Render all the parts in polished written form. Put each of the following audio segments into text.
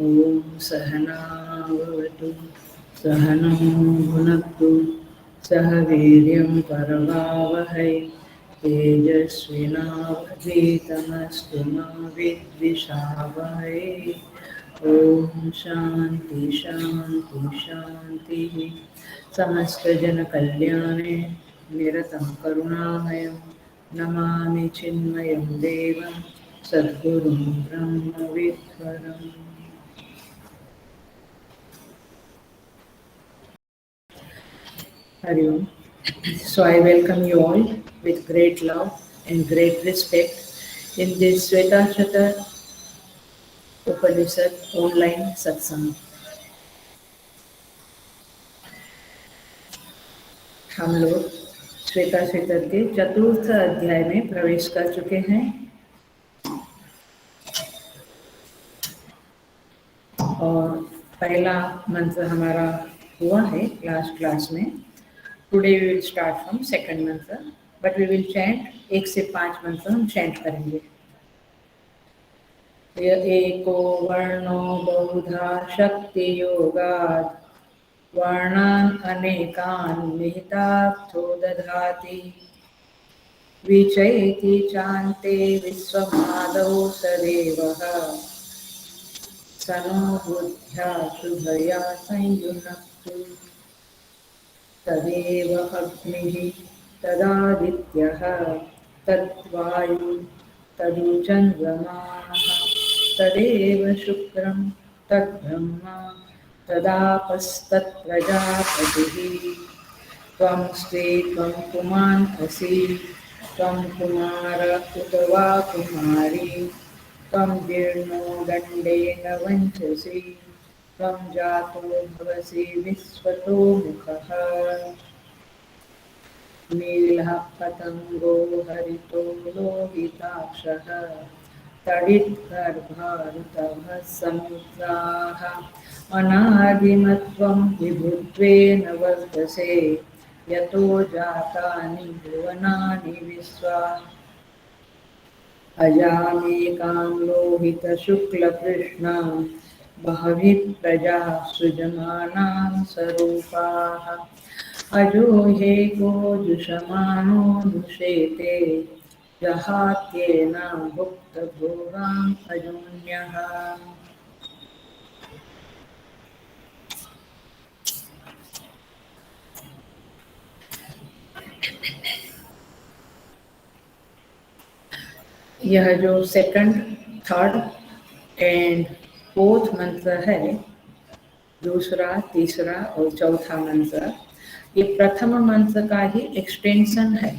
ॐ सहना भवतु सहनौ भुनक्तु सह वीर्यं करवावहै तेजस्विनावधीतमस्तु मा विद्विषावहै ॐ शान्ति शान्ति शान्तिः समस्तजनकल्याणे निरतं करुणामयं नमामि चिन्मयं देवं सद्गुरुं ब्रह्मविद्वरम्। Hari Om. So I welcome you all with great love and great respect in this Shvetashata Upanishad online satsang. हम लोग श्वेताश्वेतर के चतुर्थ अध्याय में प्रवेश कर चुके हैं और पहला मंत्र हमारा हुआ है लास्ट क्लास में. Today we will start from second mantra, but we will chant 1 से 5 मंत्र हम चैंट करेंगे. य एको वर्णो बहुधा शक्ति योगात् वर्णान् अनेकान् निहितार्थो दधाति विचैति चान्ते विश्वमादौ सदेवः स नो बुद्ध्या शुभया संयुनक्तु तदेव अग्निः तदादित्यः तद्वायु तदुचन्द्रमाः तदेव शुक्रं तद्ब्रह्मा तदापस्तत्प्रजापतिः त्वं स्त्री त्वं पुमान् असि त्वं कुमार उत वा कुमारी त्वं जीर्णो दण्डेन वञ्चसि त्वं जातो भवसि विश्वतो मुखः नीलः पतङ्गो हरितो लोहिताक्षः तडिद्गर्भारुतवः समुद्राः अनादिमत्वं विभुत्वेन वर्तसे यतो जातानि भुवनानि विश्वा अजामेकां लोहितशुक्लकृष्णां बहविः प्रजाः सृजमानां स्वरूपाः अजो हे गोजुषमाणो दुषेते जहात्येन भुक्तभोगाम् अजोन्यः. यह जो सेकंड, थर्ड एंड फोर्थ मंत्र है, दूसरा, तीसरा और चौथा मंत्र, ये प्रथम मंत्र का ही एक्सटेंशन है.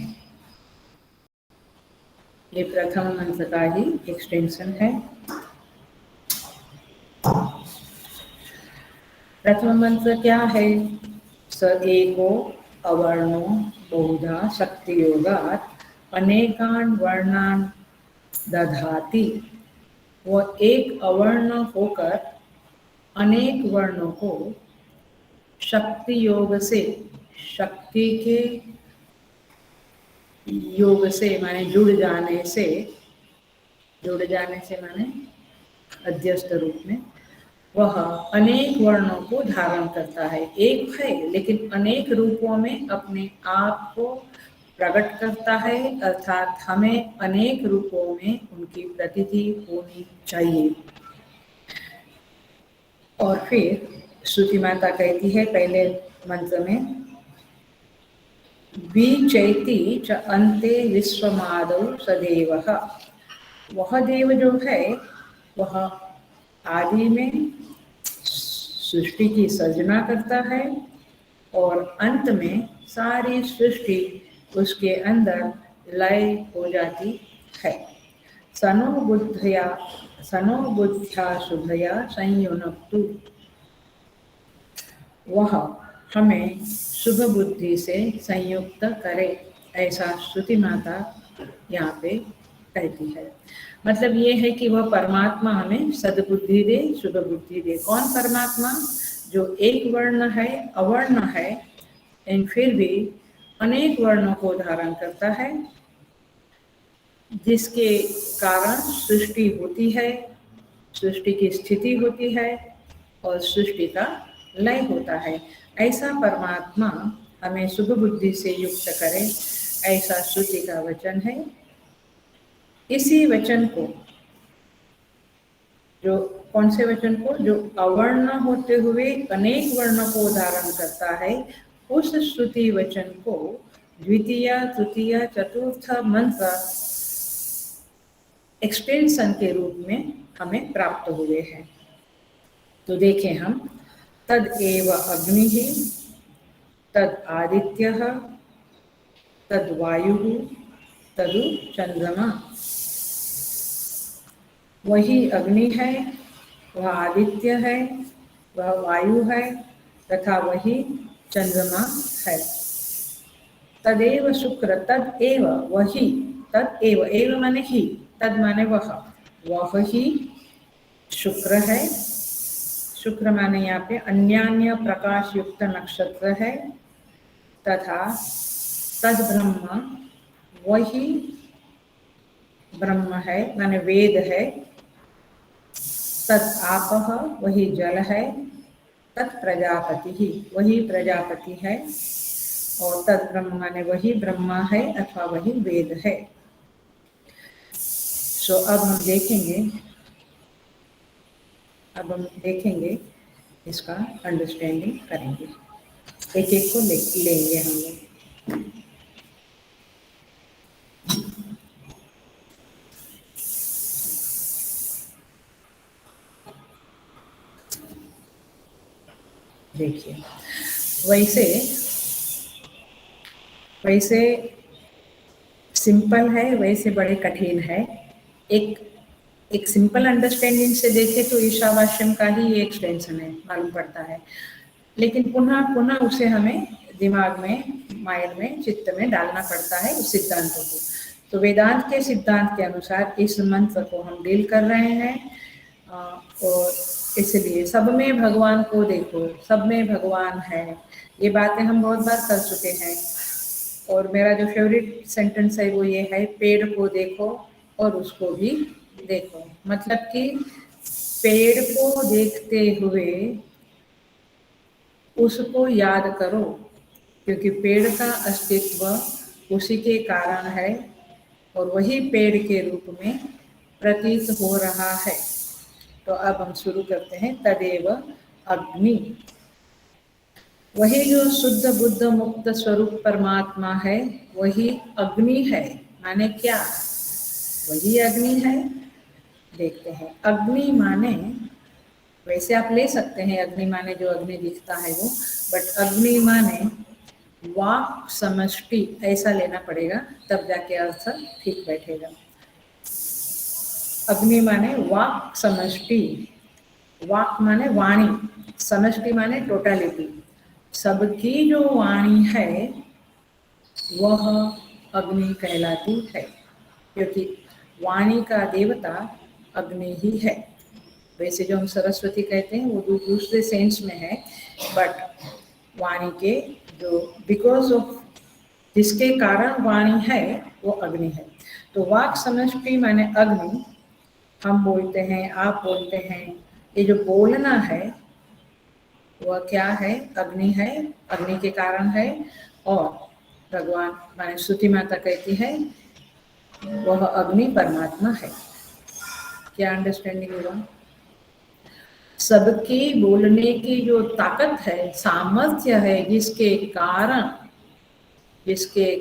ये प्रथम मंत्र का ही एक्सटेंशन है. प्रथम मंत्र क्या है? स एको अवर्णो बहुधा शक्ति योगात् अनेकान वर्णान दधाति. वह एक अवर्ण होकर अनेक वर्णों को शक्ति योग से, शक्ति के योग से माने जुड़ जाने से माने अध्यस्त रूप में वह अनेक वर्णों को धारण करता है. एक है लेकिन अनेक रूपों में अपने आप को प्रकट करता है, अर्थात हमें अनेक रूपों में उनकी प्रतीति होनी चाहिए. और फिर श्रुति माता कहती है पहले मंत्र में, विचैति च अन्ते विश्वमादौ सदेवः. वह देव जो है वह आदि में सृष्टि की सर्जना करता है और अंत में सारी सृष्टि उसके अंदर लय हो जाती है. सनो बुद्ध्या शुभया संयुनक्तु. वह हमें शुभ बुद्धि से संयुक्त करे, ऐसा श्रुति माता यहाँ पे कहती है. मतलब ये है कि वह परमात्मा हमें सद्बुद्धि दे, शुभ बुद्धि दे. कौन परमात्मा? जो एक वर्ण है, अवर्ण है, एंड फिर भी अनेक वर्णों को धारण करता है, जिसके कारण सृष्टि होती है, सृष्टि की स्थिति होती है और सृष्टि का लय होता है। ऐसा परमात्मा हमें शुभ बुद्धि से युक्त करे, ऐसा श्रुति का वचन है। इसी वचन को, जो कौन से वचन को, जो अवर्ण होते हुए अनेक वर्णों को धारण करता है, उस श्रुति वचन को द्वितीय, तृतीय, चतुर्थ मंत्र एक्सटेंशन के रूप में हमें प्राप्त हुए हैं। तो देखें हम, तद एव अग्नि, तद आदित्य, तद वायु, तदु चंद्रमा। वही अग्नि है, वह आदित्य है, वह वायु है तथा वही चंद्रमा है। तदेव शुक्र, तद एव वही, तद एव, एव माने ही, तद माने वह ही शुक्र है। शुक्र माने यहाँ पे अन्यान्य प्रकाश युक्त नक्षत्र है। तथा तद ब्रह्म, वही ब्रह्म है माने वेद है। तद आपः, वही जल है। तत् प्रजापति ही, वही प्रजापति है। और तद ब्रह्म माने वही ब्रह्मा है अथवा वही वेद है। सो अब हम देखेंगे, इसका अंडरस्टैंडिंग करेंगे, एक एक को लेंगे हम लोग। देखिए, वैसे सिंपल है, वैसे बड़े कठिन है। एक सिंपल अंडरस्टैंडिंग से देखें तो ईशावास्यम का ही ये एक्सटेंशन है, मालूम पड़ता है। लेकिन पुनः पुनः उसे हमें दिमाग में, माइंड में, चित्त में डालना पड़ता है उस सिद्धांतों को। तो वेदांत के सिद्धांत के अनुसार इस मंत्र को हम डील कर रहे हैं। और इसलिए सब में भगवान को देखो, सब में भगवान है, ये बातें हम बहुत बार कर चुके हैं। और मेरा जो फेवरेट सेंटेंस है वो ये है, पेड़ को देखो और उसको भी देखो। मतलब कि पेड़ को देखते हुए उसको याद करो, क्योंकि पेड़ का अस्तित्व उसी के कारण है और वही पेड़ के रूप में प्रतीत हो रहा है। तो अब हम शुरू करते हैं। तदेव अग्नि, वही जो शुद्ध बुद्ध मुक्त स्वरूप परमात्मा है, वही अग्नि है। माने क्या? वही अग्नि है। देखते हैं, अग्नि माने, वैसे आप ले सकते हैं अग्नि माने जो अग्नि दिखता है वो, बट अग्नि माने वाक समष्टि, ऐसा लेना पड़ेगा, तब जाके अर्थ ठीक बैठेगा। अग्नि माने वाक समष्टि, वाक माने वाणी, समष्टि माने टोटलिटी। सबकी जो वाणी है वह अग्नि कहलाती है, क्योंकि वाणी का देवता अग्नि ही है। वैसे जो हम सरस्वती कहते हैं वो दूसरे सेंस में है, बट वाणी के जो बिकॉज ऑफ जिसके कारण वाणी है वो अग्नि है। तो वाक समष्टि माने अग्नि। हम बोलते हैं, आप बोलते हैं, ये जो बोलना है वह क्या है? अग्नि है, अग्नि के कारण है। और भगवान माने श्रुति माता कहती है वह अग्नि परमात्मा है। क्या अंडरस्टैंडिंग हुआ? सबकी बोलने की जो ताकत है, सामर्थ्य है, जिसके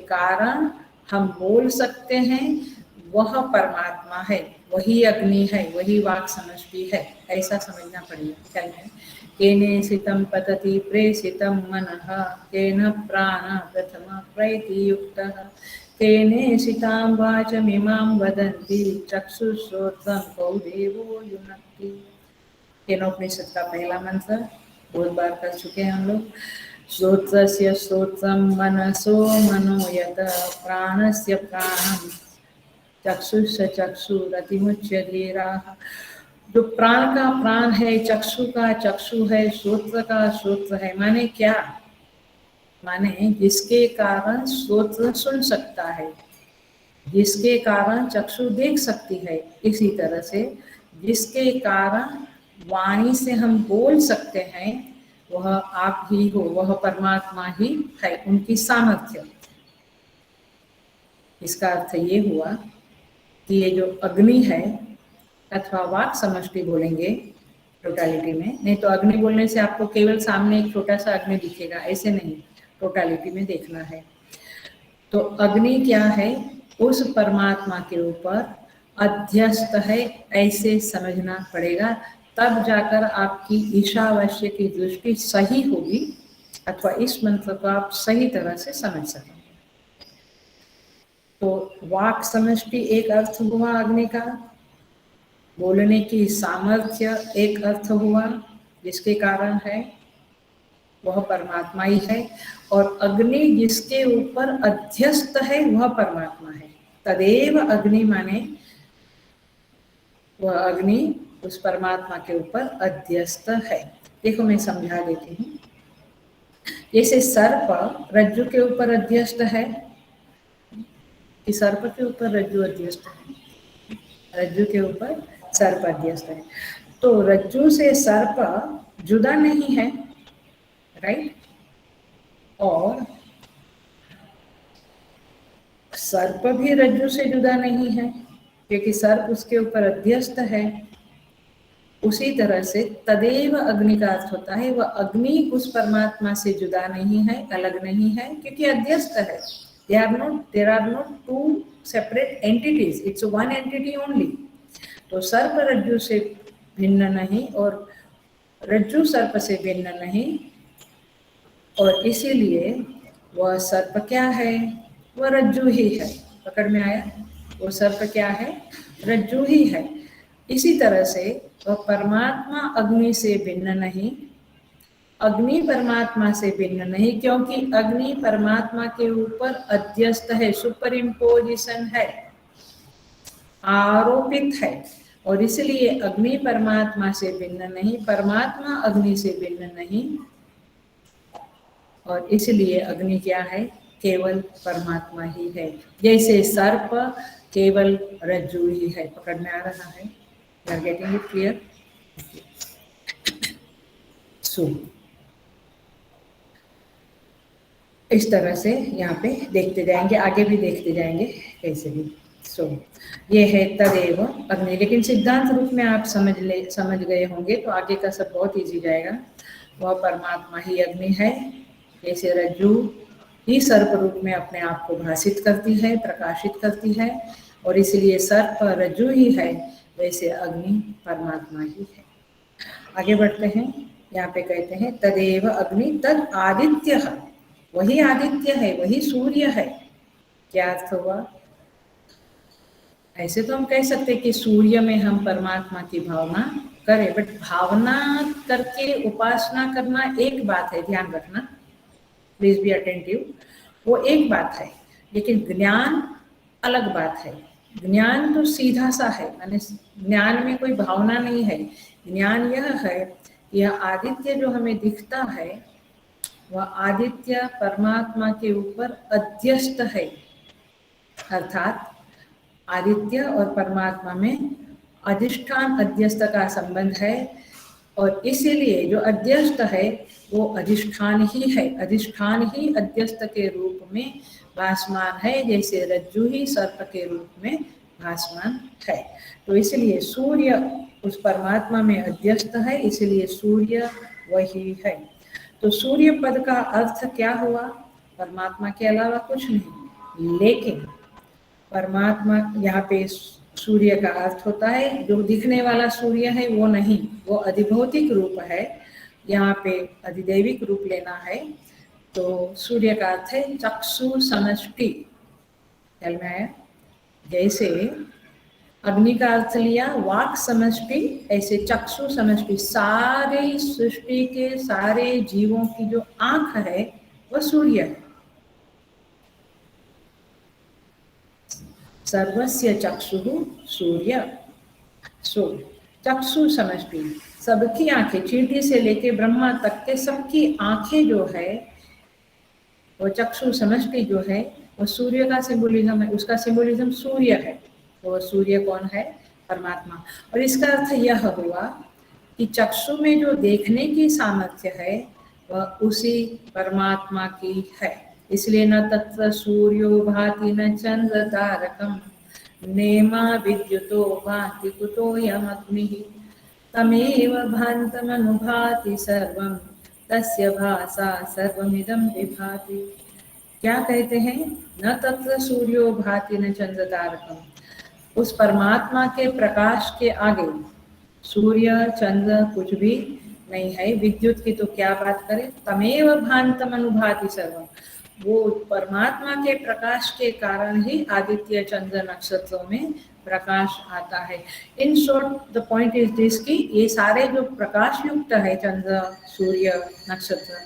कारण हम बोल सकते हैं, वह परमात्मा है, वही अग्नि है, वही वाक समष्टि है। ऐसा समझना पड़ेगा। क्या है? केनेषितं पतति प्रेषितं मनः, केन प्राण प्रथम प्रैति युक्तः, केनेषितां वाचमिमां वदन्ति, चक्षुश्रोत्रं कौ देवो युनक्ति। केनोपनिषद का पहला मंत्र बहुत बार कर चुके हैं हम लोग। श्रोत्रस्य श्रोत्रं मनसो मनो यत, प्राणस्य प्राणं चक्षुष चक्षुरतिमुच्य धीराः। जो प्राण का प्राण है, चक्षु का चक्षु है, श्रोत्र का श्रोत्र है। माने क्या? माने जिसके कारण श्रोत्र सुन सकता है, जिसके कारण चक्षु देख सकती है। इसी तरह से जिसके कारण वाणी से हम बोल सकते हैं, वह आप ही हो, वह परमात्मा ही है, उनकी सामर्थ्य। इसका अर्थ ये हुआ कि ये जो अग्नि है अथवा वाक समष्टि बोलेंगे टोटालिटी में, नहीं तो अग्नि बोलने से आपको केवल सामने एक छोटा सा अग्नि दिखेगा, ऐसे नहीं, टोटालिटी में देखना है। तो अग्नि क्या है? उस परमात्मा के ऊपर अध्यस्त है, ऐसे समझना पड़ेगा, तब जाकर आपकी ईशावास्य की दृष्टि सही होगी अथवा इस मंत्र को आप सही तरह से समझ सकेंगे। तो वाक समष्टि एक अर्थ हुआ अग्नि का, बोलने की सामर्थ्य एक अर्थ हुआ, जिसके कारण है वह परमात्मा ही है, और अग्नि जिसके ऊपर अध्यस्त है वह परमात्मा है। तदेव अग्नि माने वह अग्नि उस परमात्मा के ऊपर अध्यस्त है। देखो मैं समझा देती हूँ। जैसे सर्प रज्जु के ऊपर अध्यस्त है, कि सर्प के ऊपर रज्जु अध्यस्त है, रज्जु के ऊपर सर्प अध्यस्त है, तो रज्जु से सर्प जुदा नहीं है, राइट? और सर्प भी रज्जु से जुदा नहीं है, क्योंकि सर्प उसके ऊपर अध्यस्त है। उसी तरह से तदेव अग्नि का अर्थ होता है वह अग्नि उस परमात्मा से जुदा नहीं है, अलग नहीं है, क्योंकि अध्यस्त है। there are not two separate entities, it's one entity only। तो सर्प रज्जु से भिन्न नहीं और रज्जु सर्प से भिन्न नहीं, और इसीलिए वह सर्प क्या है? वह रज्जु ही है। पकड़ में आया? वो सर्प क्या है? रज्जु ही है। इसी तरह से वह परमात्मा अग्नि से भिन्न नहीं, अग्नि परमात्मा से भिन्न नहीं, क्योंकि अग्नि परमात्मा के ऊपर अध्यस्त है, सुपर इम्पोजिशन है, आरोपित है, और इसलिए अग्नि परमात्मा से भिन्न नहीं, परमात्मा अग्नि से भिन्न नहीं, और इसलिए अग्नि क्या है? केवल परमात्मा ही है। जैसे सर्प केवल रज्जु ही है। पकड़ में आ रहा है? You are getting it clear? So, इस तरह से यहाँ पे देखते जाएंगे, आगे भी देखते जाएंगे कैसे भी। सो ये है तदेव अग्नि, लेकिन सिद्धांत रूप में आप समझ गए होंगे तो आगे का सब बहुत इजी जाएगा। वह परमात्मा ही अग्नि है, जैसे रज्जु ही सर्प रूप में अपने आप को भाषित करती है, प्रकाशित करती है, और इसलिए सर्प रज्जु ही है, वैसे अग्नि परमात्मा ही है। आगे बढ़ते हैं। यहाँ पे कहते हैं तदेव अग्नि तद आदित्य, वही आदित्य है, वही सूर्य है। क्या अर्थ हुआ? ऐसे तो हम कह सकते हैं कि सूर्य में हम परमात्मा की भावना करें, बट भावना करके उपासना करना एक बात है, ध्यान रखना, प्लीज बी अटेंटिव। वो एक बात है, लेकिन ज्ञान अलग बात है। ज्ञान तो सीधा सा है, माने ज्ञान में कोई भावना नहीं है। ज्ञान यह है, यह आदित्य जो हमें दिखता है वह आदित्य परमात्मा के ऊपर अध्यस्त है, अर्थात आदित्य और परमात्मा में अधिष्ठान अध्यस्त का संबंध है, और इसीलिए जो अध्यस्त है वो अधिष्ठान ही है, अधिष्ठान ही अध्यस्त के रूप में भासमान है, जैसे रज्जु ही सर्प के रूप में भासमान है। तो इसलिए सूर्य उस परमात्मा में अध्यस्त है, इसलिए सूर्य वही है। तो सूर्य पद का अर्थ क्या हुआ? परमात्मा के अलावा कुछ नहीं, लेकिन परमात्मा यहाँ पे सूर्य का अर्थ होता है जो दिखने वाला सूर्य है वो नहीं, वो अधिभौतिक रूप है। यहाँ पे अधिदैविक रूप लेना है तो सूर्य का अर्थ है चक्षु समष्टि। ख्याल में आया? जैसे अग्नि का अर्थ लिया वाक समष्टि, ऐसे चक्षु समष्टि, सारे सृष्टि के सारे जीवों की जो आंख है वह सूर्य है। सर्वस्य चक्षुः सूर्य। सो चक्षु समष्टि, सबकी आंखें, चींटी से लेके ब्रह्मा तक के सबकी आंखें जो है वो चक्षु समष्टि जो है वो सूर्य का सिंबोलिज्म है, उसका सिंबोलिज्म सूर्य है। तो सूर्य कौन है? परमात्मा। और इसका अर्थ यह हुआ कि चक्षु में जो देखने की सामर्थ्य है वह उसी परमात्मा की है। इसलिए न तत्र सूर्यो भाति न चंद्र तारकम नेमा विद्युतो भाति कुतोऽयम् अग्निः तमेव भान्तमनुभाति सर्वं तस्य भासा सर्वमिदं विभाति। क्या कहते हैं? न तत्र सूर्यो भाति न चंद्र तारकम। उस परमात्मा के प्रकाश के आगे सूर्य चंद्र कुछ भी नहीं है। विद्युत की तो क्या बात करें। तमेव भान्तम अनुभाति सर्वम। वो परमात्मा के प्रकाश के कारण ही आदित्य चंद्र नक्षत्रों में प्रकाश आता है। In short the point is this कि ये सारे जो प्रकाश युक्त है चंद्र सूर्य नक्षत्र,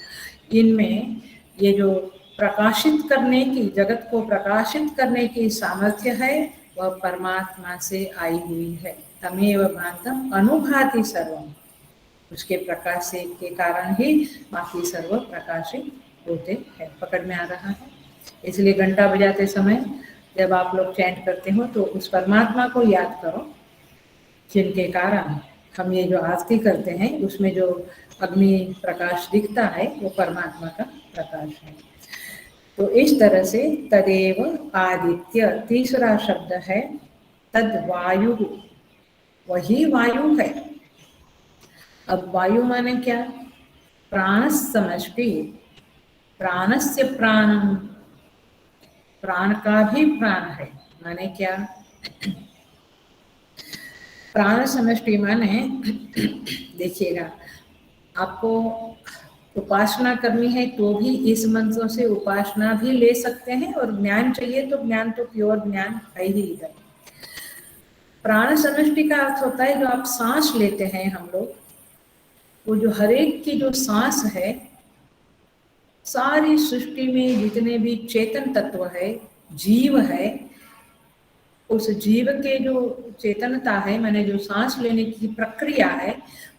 इनमें ये जो प्रकाशित करने की, जगत को प्रकाशित करने की सामर्थ्य है वह परमात्मा से आई हुई है। तमेव भान्तम अनुभाति सर्वम। उसके प्रकाश से के कारण ही बाकी सर्व प्रकाशित होते हैं। पकड़ में आ रहा है? इसलिए घंटा बजाते समय जब आप लोग चैंट करते हो तो उस परमात्मा को याद करो जिनके कारण हम ये जो आरती करते हैं उसमें जो अग्नि प्रकाश दिखता है वो परमात्मा का प्रकाश है। तो इस तरह से तदेव आदित्य, तीसरा शब्द है तद वायु, वही वायु है। अब वायु माने क्या? प्राण समष्टि, प्राणस्य प्राणम, प्राण का भी प्राण है। माने क्या? प्राण समष्टि माने देखिएगा, आपको उपासना करनी है तो भी इस मंत्रों से उपासना भी ले सकते हैं, और ज्ञान चाहिए तो ज्ञान तो प्योर ज्ञान है ही इधर। प्राण समष्टि का अर्थ होता है जो आप सांस लेते हैं हम लोग, वो जो हरेक की जो सांस है, सारी सृष्टि में जितने भी चेतन तत्व है, जीव है, उस जीव के जो चेतनता है, माने जो सांस लेने की प्रक्रिया है,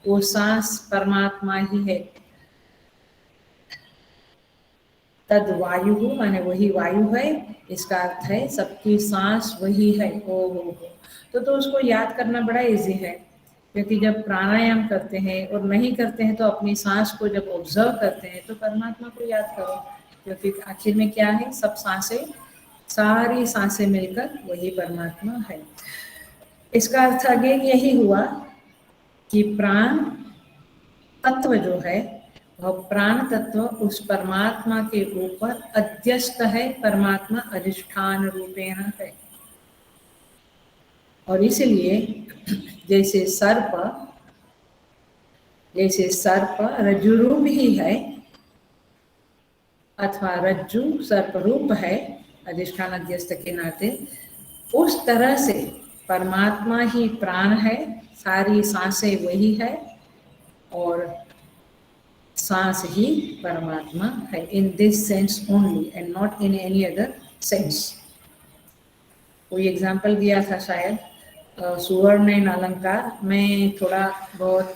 वो सांस परमात्मा ही है। तद वायु माने वही वायु है। इसका अर्थ है सबकी सांस वही है। ओ हो। तो उसको याद करना बड़ा इजी है, क्योंकि जब प्राणायाम करते हैं और नहीं करते हैं तो अपनी सांस को जब ऑब्जर्व करते हैं तो परमात्मा को याद करो, क्योंकि आखिर में क्या है, सब सांसें, सारी सांसें मिलकर वही परमात्मा है। इसका अर्थ आगे यही हुआ कि प्राण तत्व जो है वह प्राण तत्व उस परमात्मा के ऊपर अध्यस्त है, परमात्मा अधिष्ठान रूपेण है। और इसलिए जैसे सर्प रज्जु रूप ही है, अथवा रज्जु सर्प रूप है अधिष्ठान अध्यस्त के नाते, उस तरह से परमात्मा ही प्राण है, सारी सांसें वही है और सांस ही परमात्मा है। In this sense only and not in any other sense. कोई एग्जाम्पल दिया था शायद सुवर्ण अलंकार। मैं थोड़ा बहुत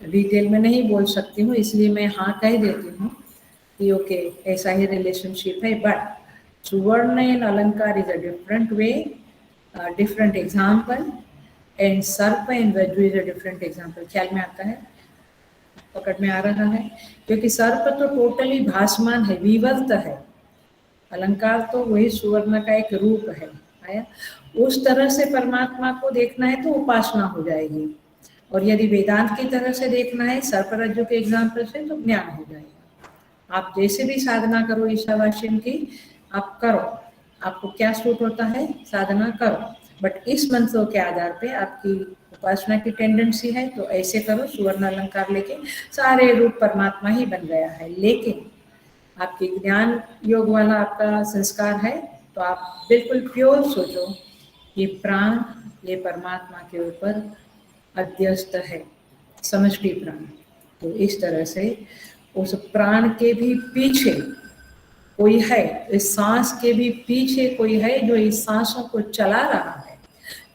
डिटेल में नहीं बोल सकती हूँ, इसलिए मैं हाँ कह देती हूँ कि ओके ऐसा ही रिलेशनशिप है। बट सुवर्ण अलंकार is a different way, different example, and सर्प एंड रज्जु इज अ डिफरेंट एग्जाम्पल। ख्याल में आता है? पकड़ में आ रहा है? क्योंकि सर्प तो टोटली भासमान है, विवर्त है। अलंकार तो वही सुवर्ण का एक रूप है। आया? उस तरह से परमात्मा को देखना है तो उपासना हो जाएगी, और यदि वेदांत की तरह से देखना है सर्प रज्जु के एग्जाम्पल से तो ज्ञान हो जाएगा। आप जैसे भी साधना करो ईशावास्यम की, आप करो, आपको क्या सूट होता है साधना करो, बट इस मंत्रों के आधार पे आपकी उपासना की टेंडेंसी है तो ऐसे करो, सुवर्ण अलंकार लेके सारे रूप परमात्मा ही बन गया है। लेकिन आपके ज्ञान योग वाला आपका संस्कार है तो आप बिल्कुल प्योर सोचो कि प्राण ये परमात्मा के ऊपर अध्यस्त है, समष्टि प्राण। तो इस तरह से उस प्राण के भी पीछे कोई है, इस सांस के भी पीछे कोई है जो इस सांसों को चला रहा है,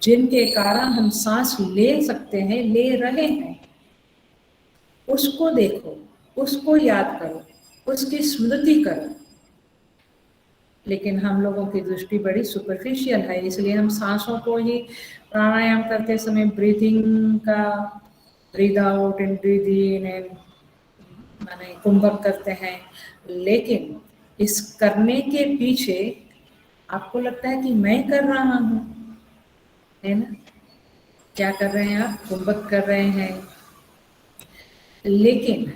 जिनके कारण हम सांस ले सकते हैं, ले रहे हैं। उसको देखो, उसको याद करो, उसकी स्मृति करो। लेकिन हम लोगों की दृष्टि बड़ी सुपरफिशियल है, इसलिए हम सांसों को ही प्राणायाम करते समय ब्रीथिंग का breathe out and breathe in and माने कुंभक करते हैं, लेकिन इस करने के पीछे आपको लगता है कि मैं कर रहा हूँ, है ना? क्या कर रहे हैं आप? कुंभक कर रहे हैं, लेकिन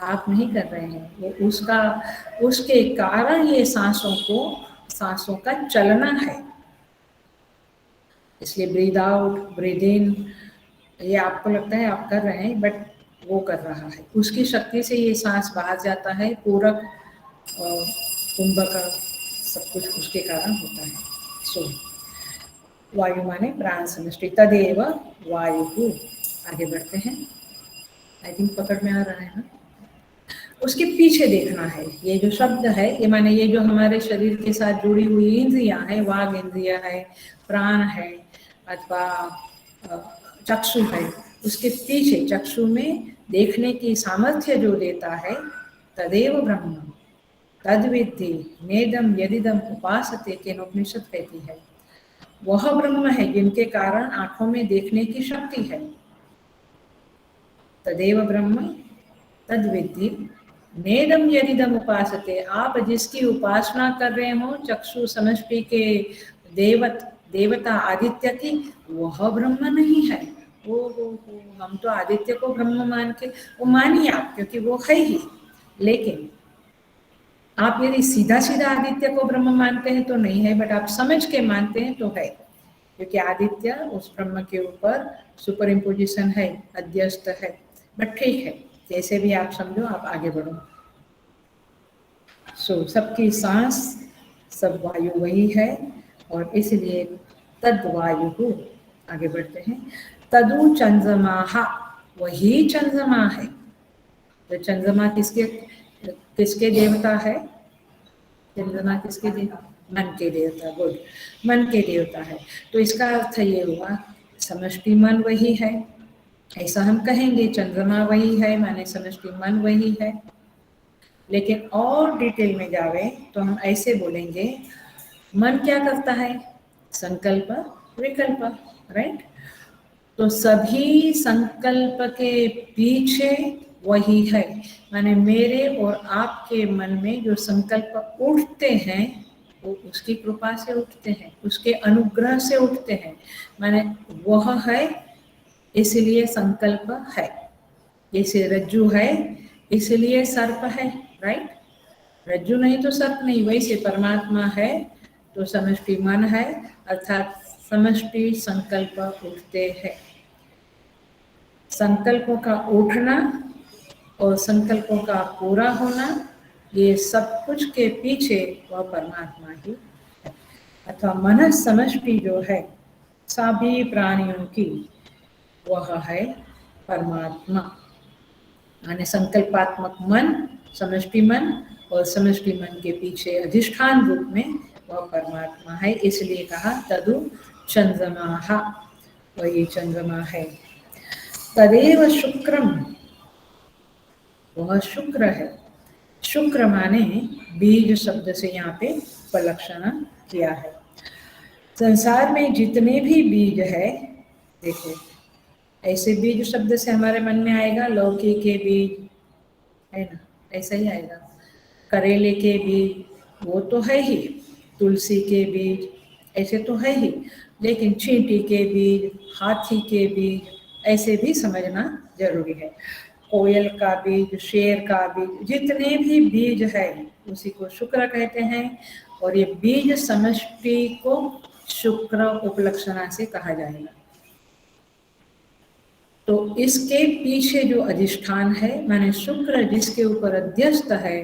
आप नहीं कर रहे हैं। वो उसके कारण ये सांसों का चलना है। इसलिए ब्रीद आउट ब्रीद इन ये आपको लगता है आप कर रहे हैं, बट वो कर रहा है। उसकी शक्ति से ये सांस बाहर जाता है, पूरक और कुंभक सब कुछ उसके कारण होता है। सो वायु माने प्राण समष्टि, तदेव वायु। आगे बढ़ते हैं। आई थिंक पकड़ में आ रहा है ना? उसके पीछे देखना है। ये जो शब्द है, ये माने ये जो हमारे शरीर के साथ जुड़ी हुई इंद्रियां हैं, वाग इंद्रिया है, प्राण है, अथवा चक्षु है, उसके पीछे चक्षु में देखने की सामर्थ्य जो देता है, तदेव ब्रह्म तद विद्धि नेदम यदिदम उपासते के उपनिषद कहती है। वह ब्रह्म है जिनके कारण आंखों में देखने की शक्ति है। तदेव ब्रह्म तद विद्धि नेदम यदिदम उपासते, आप जिसकी उपासना कर रहे हो चक्षु समष्टि के देवता आदित्य की, वह ब्रह्म नहीं है। ओ हम तो आदित्य को ब्रह्म मान के, वो मानिए आप, क्योंकि वो है ही, लेकिन आप यदि सीधा सीधा आदित्य को ब्रह्म मानते हैं तो नहीं है, बट आप समझ के मानते हैं तो है, क्योंकि आदित्य उस ब्रह्म के ऊपर सुपर इम्पोजिशन है, अध्यस्त है। बट ठीक है, जैसे भी आप समझो, आप आगे बढ़ो। सो सबकी सांस, सब वायु वही है, और इसलिए तद वायु को आगे बढ़ते हैं। तदु चंद्रमा, वही चंद्रमा है। तो चंद्रमा किसके देवता है? चंद्रमा किसके देवता? मन के देवता। गुड, मन के देवता है। तो इसका अर्थ ये हुआ समष्टि मन वही है, ऐसा हम कहेंगे। चंद्रमा वही है माने समष्टि मन वही है। लेकिन और डिटेल में जावे तो हम ऐसे बोलेंगे, मन क्या करता है? संकल्प विकल्प, राइट? तो सभी संकल्प के पीछे वही है, माने मेरे और आपके मन में जो संकल्प उठते हैं वो उसकी कृपा से उठते हैं, उसके अनुग्रह से उठते हैं, माने वह है, इसलिए संकल्प है। जैसे रज्जु है इसलिए सर्प है, राइट? रज्जु नहीं तो सर्प नहीं। वैसे परमात्मा है तो समष्टि मन है, अर्थात समष्टि संकल्प उठते हैं। संकल्पों का उठना और संकल्पों का पूरा होना, ये सब कुछ के पीछे वह परमात्मा ही है। अथवा मन समष्टि जो है सभी प्राणियों की, वह है परमात्मा। माने संकल्पात्मक मन, समष्टि मन, और समष्टि मन के पीछे अधिष्ठान रूप में वह परमात्मा है। इसलिए कहा तदु चंद्रमा, वही चंद्रमा है। तदेव शुक्रम, वह शुक्र है। शुक्र माने बीज शब्द से यहाँ पे उपलक्षण किया है। संसार में जितने भी बीज है, देखो ऐसे बीज शब्द से हमारे मन में आएगा लौकी के बीज, है ना? ऐसा ही आएगा। करेले के बीज वो तो है ही, तुलसी के बीज ऐसे तो है ही, लेकिन चींटी के बीज, हाथी के बीज, ऐसे भी समझना जरूरी है। कोयल का बीज, शेर का बीज, जितने भी बीज है उसी को शुक्र कहते हैं। और ये बीज समष्टि को शुक्र उपलक्षणा से कहा जाएगा। तो इसके पीछे जो अधिष्ठान है, माने शुक्र जिसके ऊपर अध्यस्त है,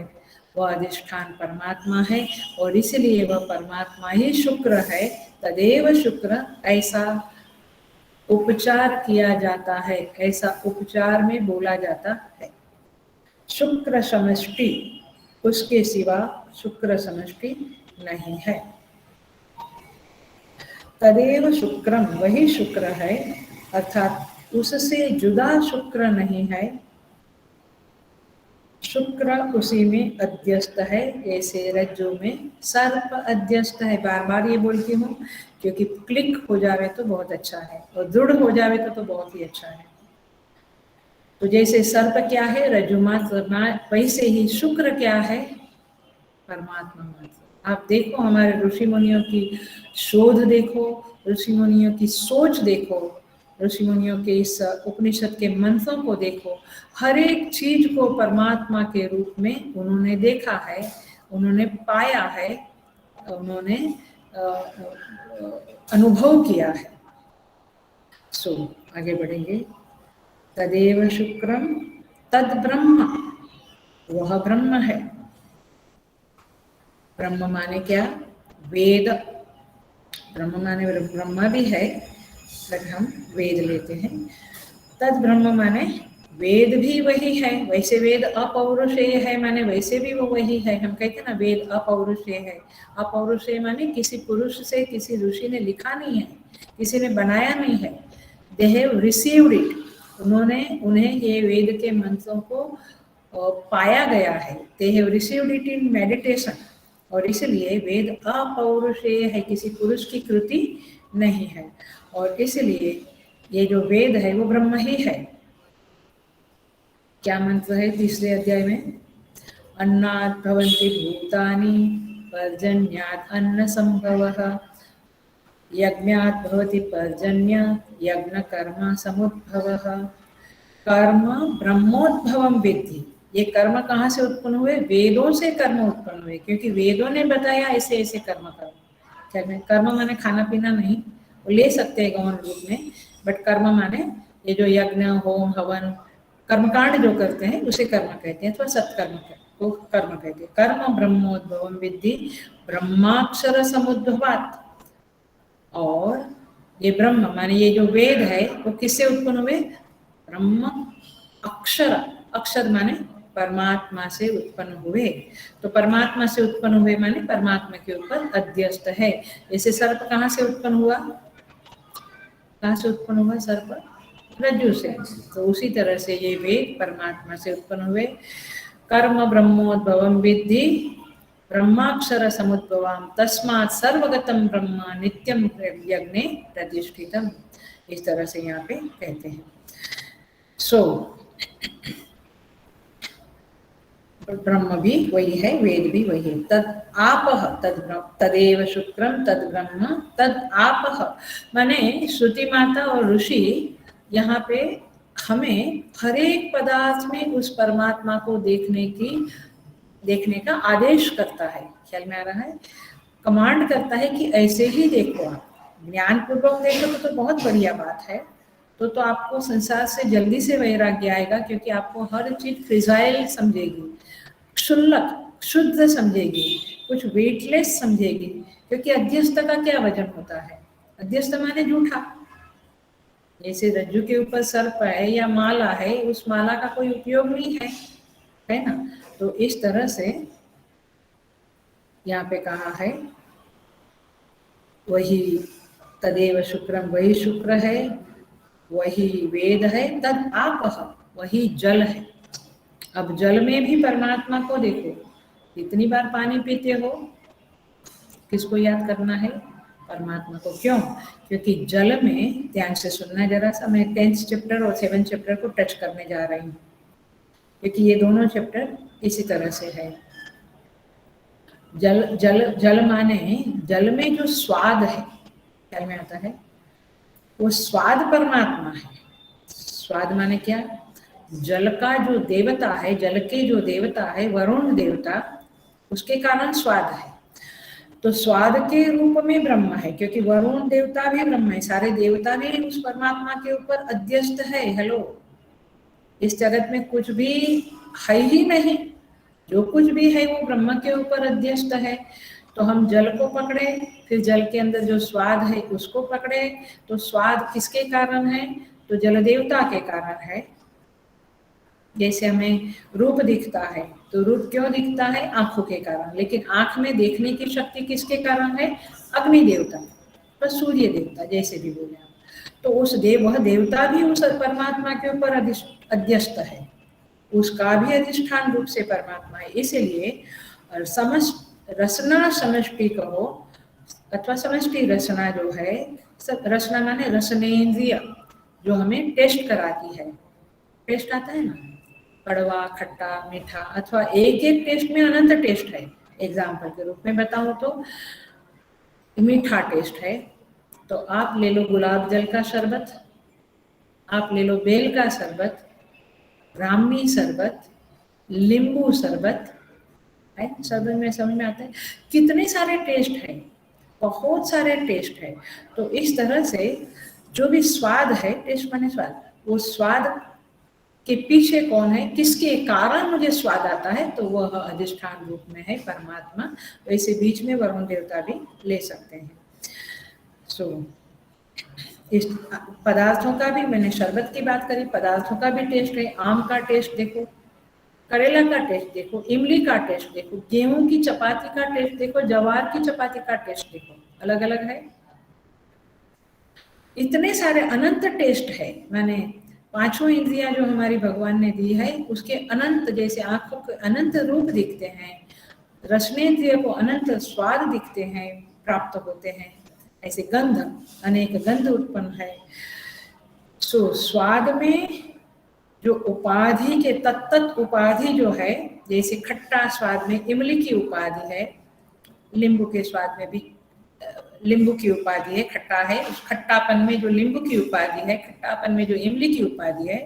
वह अधिष्ठान परमात्मा है, और इसलिए वह परमात्मा ही शुक्र है। तदेव शुक्र, ऐसा उपचार किया जाता है, ऐसा उपचार में बोला जाता है। शुक्र समष्टि, उसके सिवा शुक्र समष्टि नहीं है। तदेव शुक्रम, वही शुक्र है, अर्थात उससे जुदा शुक्र नहीं है। शुक्र उसी में अध्यस्त है, जैसे रज्जु में सर्प अध्यस्त है। बार बार ये बोलती हूँ क्योंकि क्लिक हो जावे तो बहुत अच्छा है और दृढ़ हो जावे तो बहुत ही अच्छा है। तो जैसे सर्प क्या है, रज्जुमा, वैसे ही शुक्र क्या है, परमात्मा मात्र। आप देखो हमारे ऋषि मुनियों की शोध देखो, ऋषि मुनियों की सोच देखो, ऋषि मुनियों के इस उपनिषद के मंत्रों को देखो, हर एक चीज को परमात्मा के रूप में उन्होंने देखा है, उन्होंने पाया है, उन्होंने अनुभव किया है। सो आगे बढ़ेंगे। तदेव शुक्रम तद ब्रह्म, वह ब्रह्म है। ब्रह्म माने क्या, वेद। ब्रह्म माने ब्रह्मा भी है, बट हम वेद लेते हैं। तद ब्रह्म माने वेद भी वही है, वैसे वेद अपौरुषेय है, माने वैसे भी वो वही है। हम कहते हैं ना वेद अपौरुषेय है। अपौरुषेय माने किसी पुरुष से, किसी ऋषि ने लिखा नहीं है, किसी ने बनाया नहीं है। दे हैव रिसीव्ड इट, उन्हें ये वेद के मंत्रों को पाया गया है। They have received it in meditation, और इसलिए वेद अपौरुषेय है, किसी पुरुष की कृति नहीं है। और इसलिए ये जो वेद है वो ब्रह्म ही है। क्या मंत्र है तीसरे अध्याय में, अन्नात् भवन्ति भूतानि पर्जन्यात् अन्न संभवः, यज्ञात् भवति पर्जन्य यज्ञ कर्म समुद्भवः। कर्म ब्रह्मोद्भवम विद्धि, ये कर्म कहाँ से उत्पन्न हुए, वेदों से कर्म उत्पन्न हुए, क्योंकि वेदों ने बताया ऐसे ऐसे कर्म करो। कर्म माने खाना पीना नहीं, वो ले सकते हैं गौण रूप में, बट कर्म माने ये जो यज्ञ होम हवन कर्मकांड जो करते हैं उसे कर्म कहते हैं, अथवा सत्कर्म को कर्म कहते हैं। कर्म ब्रह्मोद्भवम विद्धि ब्रह्माक्षर समुद्भवात्। और ये ब्रह्म माने ये जो वेद है वो किससे उत्पन्न हुए, ब्रह्म अक्षर, अक्षर माने परमात्मा से उत्पन्न हुए। तो परमात्मा से उत्पन्न हुए माने परमात्मा के ऊपर अध्यस्त है। जैसे सर्प कहाँ से उत्पन्न हुआ, कहाँ से उत्पन्न हुआ सर्प, रज्जु से। तो उसी तरह से ये वेद परमात्मा से उत्पन्न हुए। कर्म ब्रह्मोद्भवम विद्धि ब्रह्माक्षर समुद्भवाम तस्मात् सर्वगतम ब्रह्म नित्यम यज्ञे प्रतिष्ठितम, इस तरह से यहाँ पे कहते हैं। सो ब्रह्म भी वही है, वेद भी वही है। तद आपह तदेव शुक्रम तद ब्रह्म तद आपह, माने श्रुति माता और ऋषि यहाँ पे हमें हर एक पदार्थ में उस परमात्मा को देखने का आदेश करता है। ख्याल में आ रहा है, कमांड करता है कि ऐसे ही देखो। आप ज्ञान पूर्वक देखो तो बहुत बढ़िया बात है, तो आपको संसार से जल्दी से वैराग्य आएगा, क्योंकि आपको हर चीज फ्रिजाइल समझेगी, क्षुल्लक शुद्ध समझेगी, कुछ वेटलेस समझेगी। क्योंकि अध्यस्त का क्या वजन होता है, अध्यस्त माने झूठा। जैसे रज्जु के ऊपर सर्प है या माला है, उस माला का कोई उपयोग नहीं है ना। तो इस तरह से यहाँ पे कहा है वही तदेव शुक्रम, वही शुक्र है, वही वेद है। तद आपह, वही जल है। अब जल में भी परमात्मा को देखो, कितनी बार पानी पीते हो, किसको याद करना है, परमात्मा को। क्यों, क्योंकि जल में, ध्यान से सुनना जरा सा, मैं 10th चैप्टर और 7th चैप्टर को टच करने जा रही हूँ, क्योंकि ये दोनों चैप्टर इसी तरह से है। जल जल जल माने जल में जो स्वाद है, ख्याल में आता है, वो स्वाद परमात्मा है। स्वाद माने क्या, जल का जो देवता है, जल के जो देवता है वरुण देवता, उसके कारण स्वाद है। तो स्वाद के रूप में ब्रह्म है, क्योंकि वरुण देवता भी ब्रह्म है, सारे देवता भी उस परमात्मा के ऊपर अध्यस्त है। हेलो, इस जगत में कुछ भी है ही नहीं, जो कुछ भी है वो ब्रह्म के ऊपर अध्यस्त है। तो हम जल को पकड़े, फिर जल के अंदर जो स्वाद है उसको पकड़े, तो स्वाद किसके कारण है, तो जल देवता के कारण है। जैसे हमें रूप दिखता है, तो रूप क्यों दिखता है, आंखों के कारण, लेकिन आंख में देखने की शक्ति किसके कारण है, अग्नि देवता, बस सूर्य देवता, जैसे भी बोले आप। तो उस वह देवता भी उस परमात्मा के ऊपर अध्यस्त है। उसका भी अधिष्ठान रूप से परमात्मा है। इसीलिए रसना समष्टि कहो अथवा समष्टि रचना जो है, रचना माने रसनेन्द्रिय जो हमें टेस्ट कराती है। टेस्ट आता है ना, कड़वा, खट्टा, मीठा, अथवा एक एक टेस्ट में अनंत टेस्ट है। एग्जाम्पल के रूप में बताऊं तो मीठा टेस्ट है, तो आप ले लो गुलाब जल का शरबत, आप ले लो बेल का शरबत, ब्राह्मी शरबत, नींबू शरबत है। शरबत में समझ में आता है कितने सारे टेस्ट हैं, बहुत सारे टेस्ट है। तो इस तरह से जो भी स्वाद है, टेस्ट माने स्वाद, वो स्वाद के पीछे कौन है, किसके कारण मुझे स्वाद आता है, तो वह अधिष्ठान रूप में है परमात्मा। वैसे बीच में वरुण देवता भी ले सकते हैं। इस पदार्थों का भी, मैंने शरबत की बात करी, पदार्थों का भी टेस्ट है। आम का टेस्ट देखो, करेला का टेस्ट देखो, इमली का टेस्ट देखो, गेहूं की चपाती का टेस्ट देखो, जवार की चपाती का टेस्ट देखो, अलग अलग है। इतने सारे अनंत टेस्ट है। माने पांचों इंद्रियां जो हमारी भगवान ने दी है, उसके अनंत, जैसे आंखों के अनंत रूप दिखते हैं, रसनेन्द्रिय को अनंत स्वाद दिखते हैं, प्राप्त होते हैं, ऐसे गंध, अनेक गंध उत्पन्न है। स्वाद में जो उपाधि के तत्त उपाधि जो है, जैसे खट्टा स्वाद में इमली की उपाधि है, नींबू के स्वाद में भी नींबू की उपाधि है, खट्टा है। उस खट्टापन में जो नींबू की उपाधि है, खट्टापन में जो इमली की उपाधि है,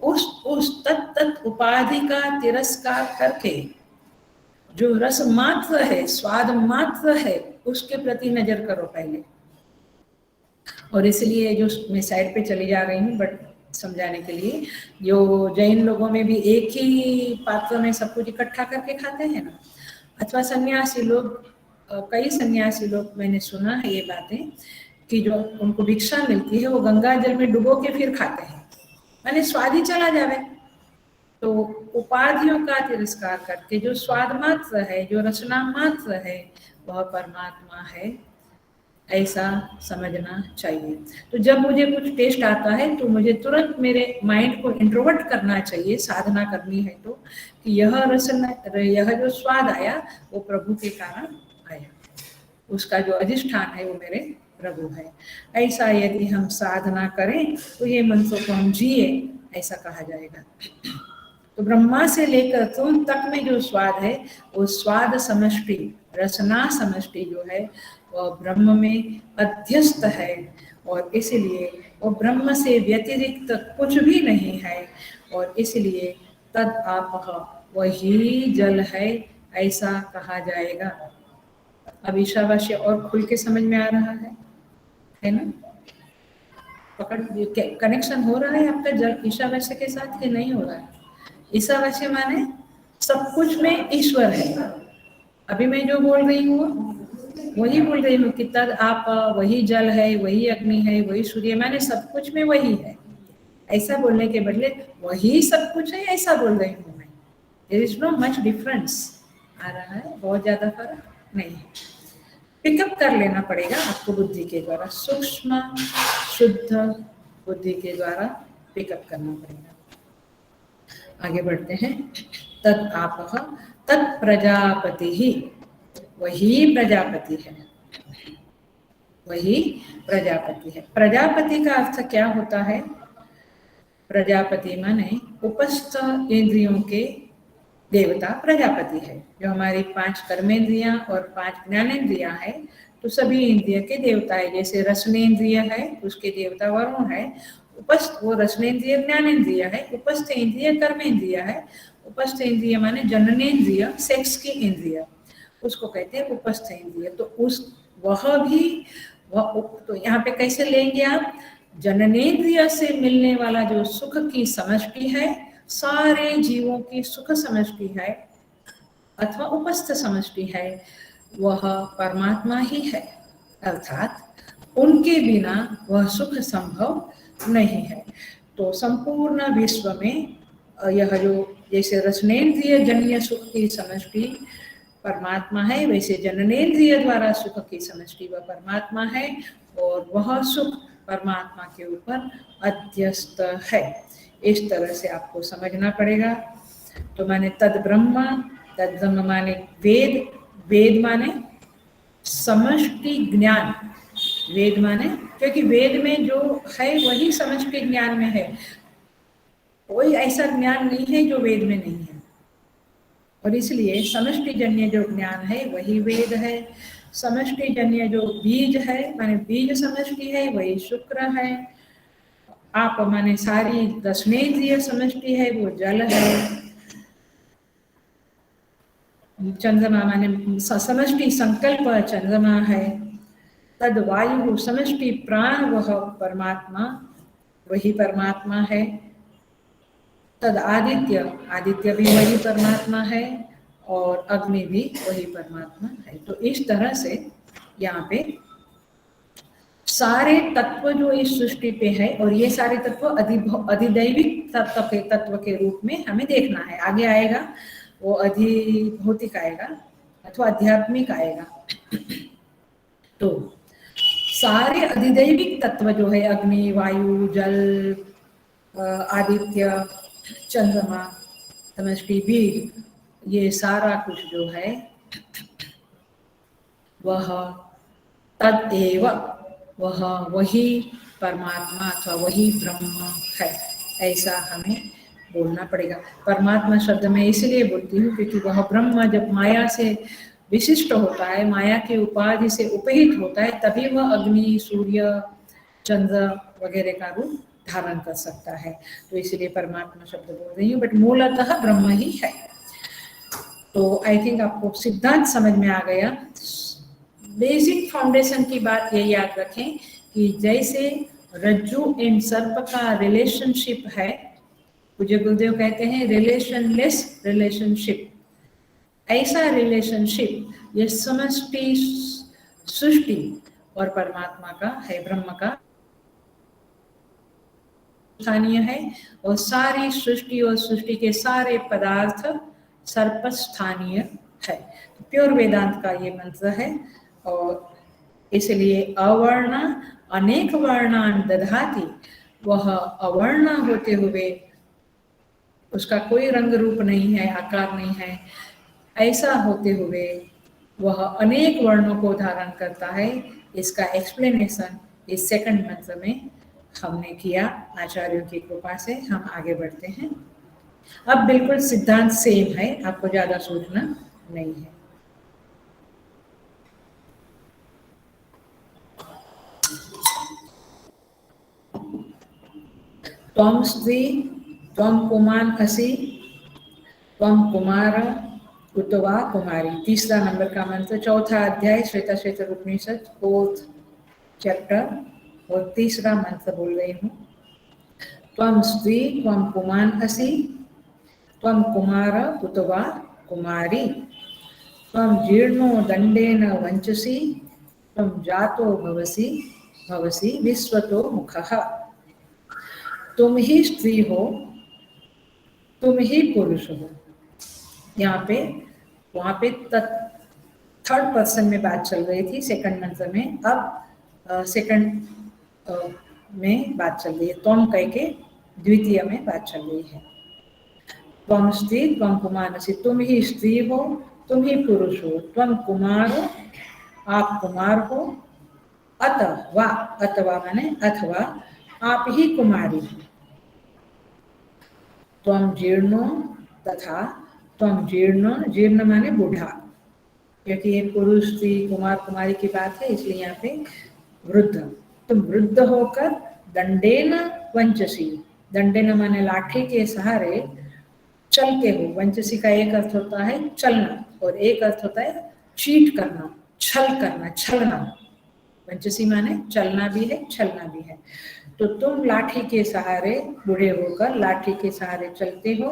उस तत्त उपाधि का तिरस्कार करके जो रस मात्र है, स्वाद मात्र है, उसके प्रति नजर करो पहले। और इसलिए जो मैं साइड पे चली जा रही हूँ, बट समझाने के लिए, जो जैन लोगों में भी एक ही पात्र में सब कुछ इकट्ठा करके खाते हैं ना, अथवा सन्यासी लोग, कई सन्यासी लोग, मैंने सुना है ये बातें, कि जो उनको भिक्षा मिलती है वो गंगा जल में डुबो के फिर खाते हैं, माने स्वाद ही चला जावे। तो उपाधियों का तिरस्कार करके जो स्वाद मात्र है, जो रचना मात्र है, वह परमात्मा है, ऐसा समझना चाहिए। तो जब मुझे कुछ टेस्ट आता है तो मुझे तुरंत मेरे माइंड को इंट्रोवर्ट करना चाहिए, साधना करनी है तो, कि यह जो स्वाद आया वो प्रभु के कारण आया, उसका जो अधिष्ठान है वो मेरे प्रभु है। ऐसा यदि हम साधना करें तो ये मंत्रों को हम जिए, ऐसा कहा जाएगा। तो ब्रह्मा से लेकर तुम तक में जो स्वाद है, वो स्वाद समष्टि, रचना समष्टि जो है, वह ब्रह्म में अध्यस्त है, और इसलिए वो ब्रह्म से व्यतिरिक्त कुछ भी नहीं है, और इसलिए तद आप वही जल है, ऐसा कहा जाएगा। अब ईशावास्य और खुल के समझ में आ रहा है ना? पकड़, कनेक्शन हो रहा है आपका जल ईशावास्य के साथ कि नहीं हो रहा है? ईशावास्य माने सब कुछ में ईश्वर है। अभी मैं जो बोल रही हूँ वही बोल रही हूँ कि तद आप वही जल है, वही अग्नि है, वही सूर्य, माने सब कुछ में वही है, ऐसा बोलने के बदले वही सब कुछ है, ऐसा बोल रही हूँ मैं। There is no much difference. आ रहा है, बहुत ज्यादा फर्क नहीं है। पिकअप कर लेना पड़ेगा आपको बुद्धि के द्वारा, सूक्ष्म शुद्ध बुद्धि के द्वारा पिकअप करना पड़ेगा। आगे बढ़ते हैं। तद आपः तत् प्रजापति ही, वही प्रजापति है, वही प्रजापति है। प्रजापति का अर्थ क्या होता है? प्रजापति माने उपस्थ इंद्रियों के देवता प्रजापति है। जो हमारी 5 कर्मेंद्रियां और 5 ज्ञानेन्द्रियां है, तो सभी इंद्रिय के देवता है। जैसे रसनेन्द्रिय है, उसके देवता वरुण है। उपस्थ, वो रसनेन्द्रिय ज्ञानेन्द्रिय है। उपस्थ इंद्रिय कर्मेंद्रिय है। उपस्थ इंद्रिय माने जननेन्द्रिय, सेक्स की इंद्रिय, उसको कहते हैं उपस्थ इंद्रिय। तो तो यहाँ पे कैसे लेंगे आप? जननेन्द्रिय से मिलने वाला जो सुख की समष्टि है, सारे जीवों की सुख समष्टि है अथवा उपस्थ समष्टि है, वह परमात्मा ही है। अर्थात उनके बिना वह सुख संभव नहीं है। तो संपूर्ण विश्व में यह जो जैसे रसनेन्द्रिय जन्य सुख की समष्टि परमात्मा है, वैसे जननेन्द्रिय द्वारा सुख की समष्टि वह परमात्मा है, और वह सुख परमात्मा के ऊपर अध्यस्त है। इस तरह से आपको समझना पड़ेगा। तो माने तद ब्रह्म माने वेद, वेद माने समष्टि ज्ञान, वेद माने क्योंकि वेद में जो है वही समष्टि ज्ञान में है, कोई ऐसा ज्ञान नहीं है जो वेद में नहीं है, और इसलिए समष्टि जन्य जो ज्ञान है वही वेद है। समष्टि जन्य जो बीज है माने बीज समष्टि है वही शुक्र है। आप माने सारी दशनेन्द्रिय समष्टि है वो जल है। चंद्रमा माने समष्टि संकल्प चंद्रमा है। तद वायु समष्टि प्राण वह परमात्मा, वही परमात्मा है। तद आदित्य, आदित्य भी वही परमात्मा है, और अग्नि भी वही परमात्मा है। तो इस तरह से यहाँ पे सारे तत्व जो इस सृष्टि पे है, और ये सारे तत्व अधिदैविक तत्व के रूप में हमें देखना है। आगे आएगा वो अधिभौतिक आएगा अथवा आध्यात्मिक आएगा। तो सारे अधिदैविक तत्व जो है अग्नि, वायु, जल, आदित्य, चंद्रमा, समष्टि बीज, ये सारा कुछ जो है वह तदेव, वह वही परमात्मा अथवा वही ब्रह्म है, ऐसा हमें बोलना पड़ेगा। परमात्मा शब्द मैं इसलिए बोलती हूँ क्योंकि वह ब्रह्म जब माया से विशिष्ट होता है, माया की उपाधि से उपहित होता है, तभी वह अग्नि, सूर्य, चंद्र वगैरह का रूप धारण कर सकता है। तो इसलिए परमात्मा शब्द बोल रही हूँ, बट मूलतः ब्रह्म ही है। तो आई थिंक आपको सिद्धांत समझ में आ गया। बेसिक फाउंडेशन की बात ये याद रखें कि जैसे रज्जु एंड सर्प का रिलेशनशिप है, पूज्य गुरुदेव कहते हैं रिलेशनलेस रिलेशनशिप, ऐसा रिलेशनशिप ये समष्टि सृष्टि और परमात्मा का है, ब्रह्म का स्थानीय है, और सारी सृष्टि और सृष्टि के सारे पदार्थ सर्प स्थानीय है। प्योर वेदांत का ये मंत्र है। और इसलिए अवर्ण अनेक वर्णान दधाति, वह अवर्ण होते हुए उसका कोई रंग रूप नहीं है, आकार नहीं है, ऐसा होते हुए वह अनेक वर्णों को धारण करता है। इसका एक्सप्लेनेशन इस सेकंड मंत्र में हमने किया। आचार्यों की कृपा से हम आगे बढ़ते हैं। अब बिल्कुल सिद्धांत सेम है, आपको ज्यादा सोचना नहीं है। त्वं स्त्री त्वं पुमान् असि त्वं कुमार उत वा कुमारी, तीसरा नंबर का मंत्र, चौथा अध्याय श्वेताश्वेतर उपनिषद, 4th चैप्टर, और तीसरा मंत्र बोल रही हूँ। त्वं स्त्री त्वं पुमान् असि त्वं कुमार उत वा कुमारी, त्वं जीर्णो दंडेन वंचसि त्वं जातो भवसि भवसि विश्वतो मुखः। तुम ही स्त्री हो, तुम ही पुरुष हो। यहाँ पे वहाँ पे थर्ड पर्सन में बात चल रही थी सेकंड मंत्र में, अब सेकंड में बात चल रही है, त्वं कह के द्वितीय में बात चल रही है। त्वं स्त्री त्वं पुमानसि, तुम ही स्त्री हो, तुम ही पुरुष हो, त्वं कुमार, आप कुमार हो, अथवा, अथवा माने अथवा आप ही कुमारी हो, त्वं जीर्णो, तथा त्वं जीर्ण, जीर्ण माने बूढ़ा, क्योंकि ये पुरुष स्त्री कुमार कुमारी की बात है, इसलिए यहाँ पे वृद्ध, तुम वृद्ध होकर दंडेन वंचसी, दंडेन माने लाठी के सहारे चलते हो। वंचसी का एक अर्थ होता है चलना, और एक अर्थ होता है चीट करना, छल करना, छलना। वंचसी माने चलना भी है, छलना भी है। तो तुम लाठी के सहारे बूढ़े होकर लाठी के सहारे चलते हो,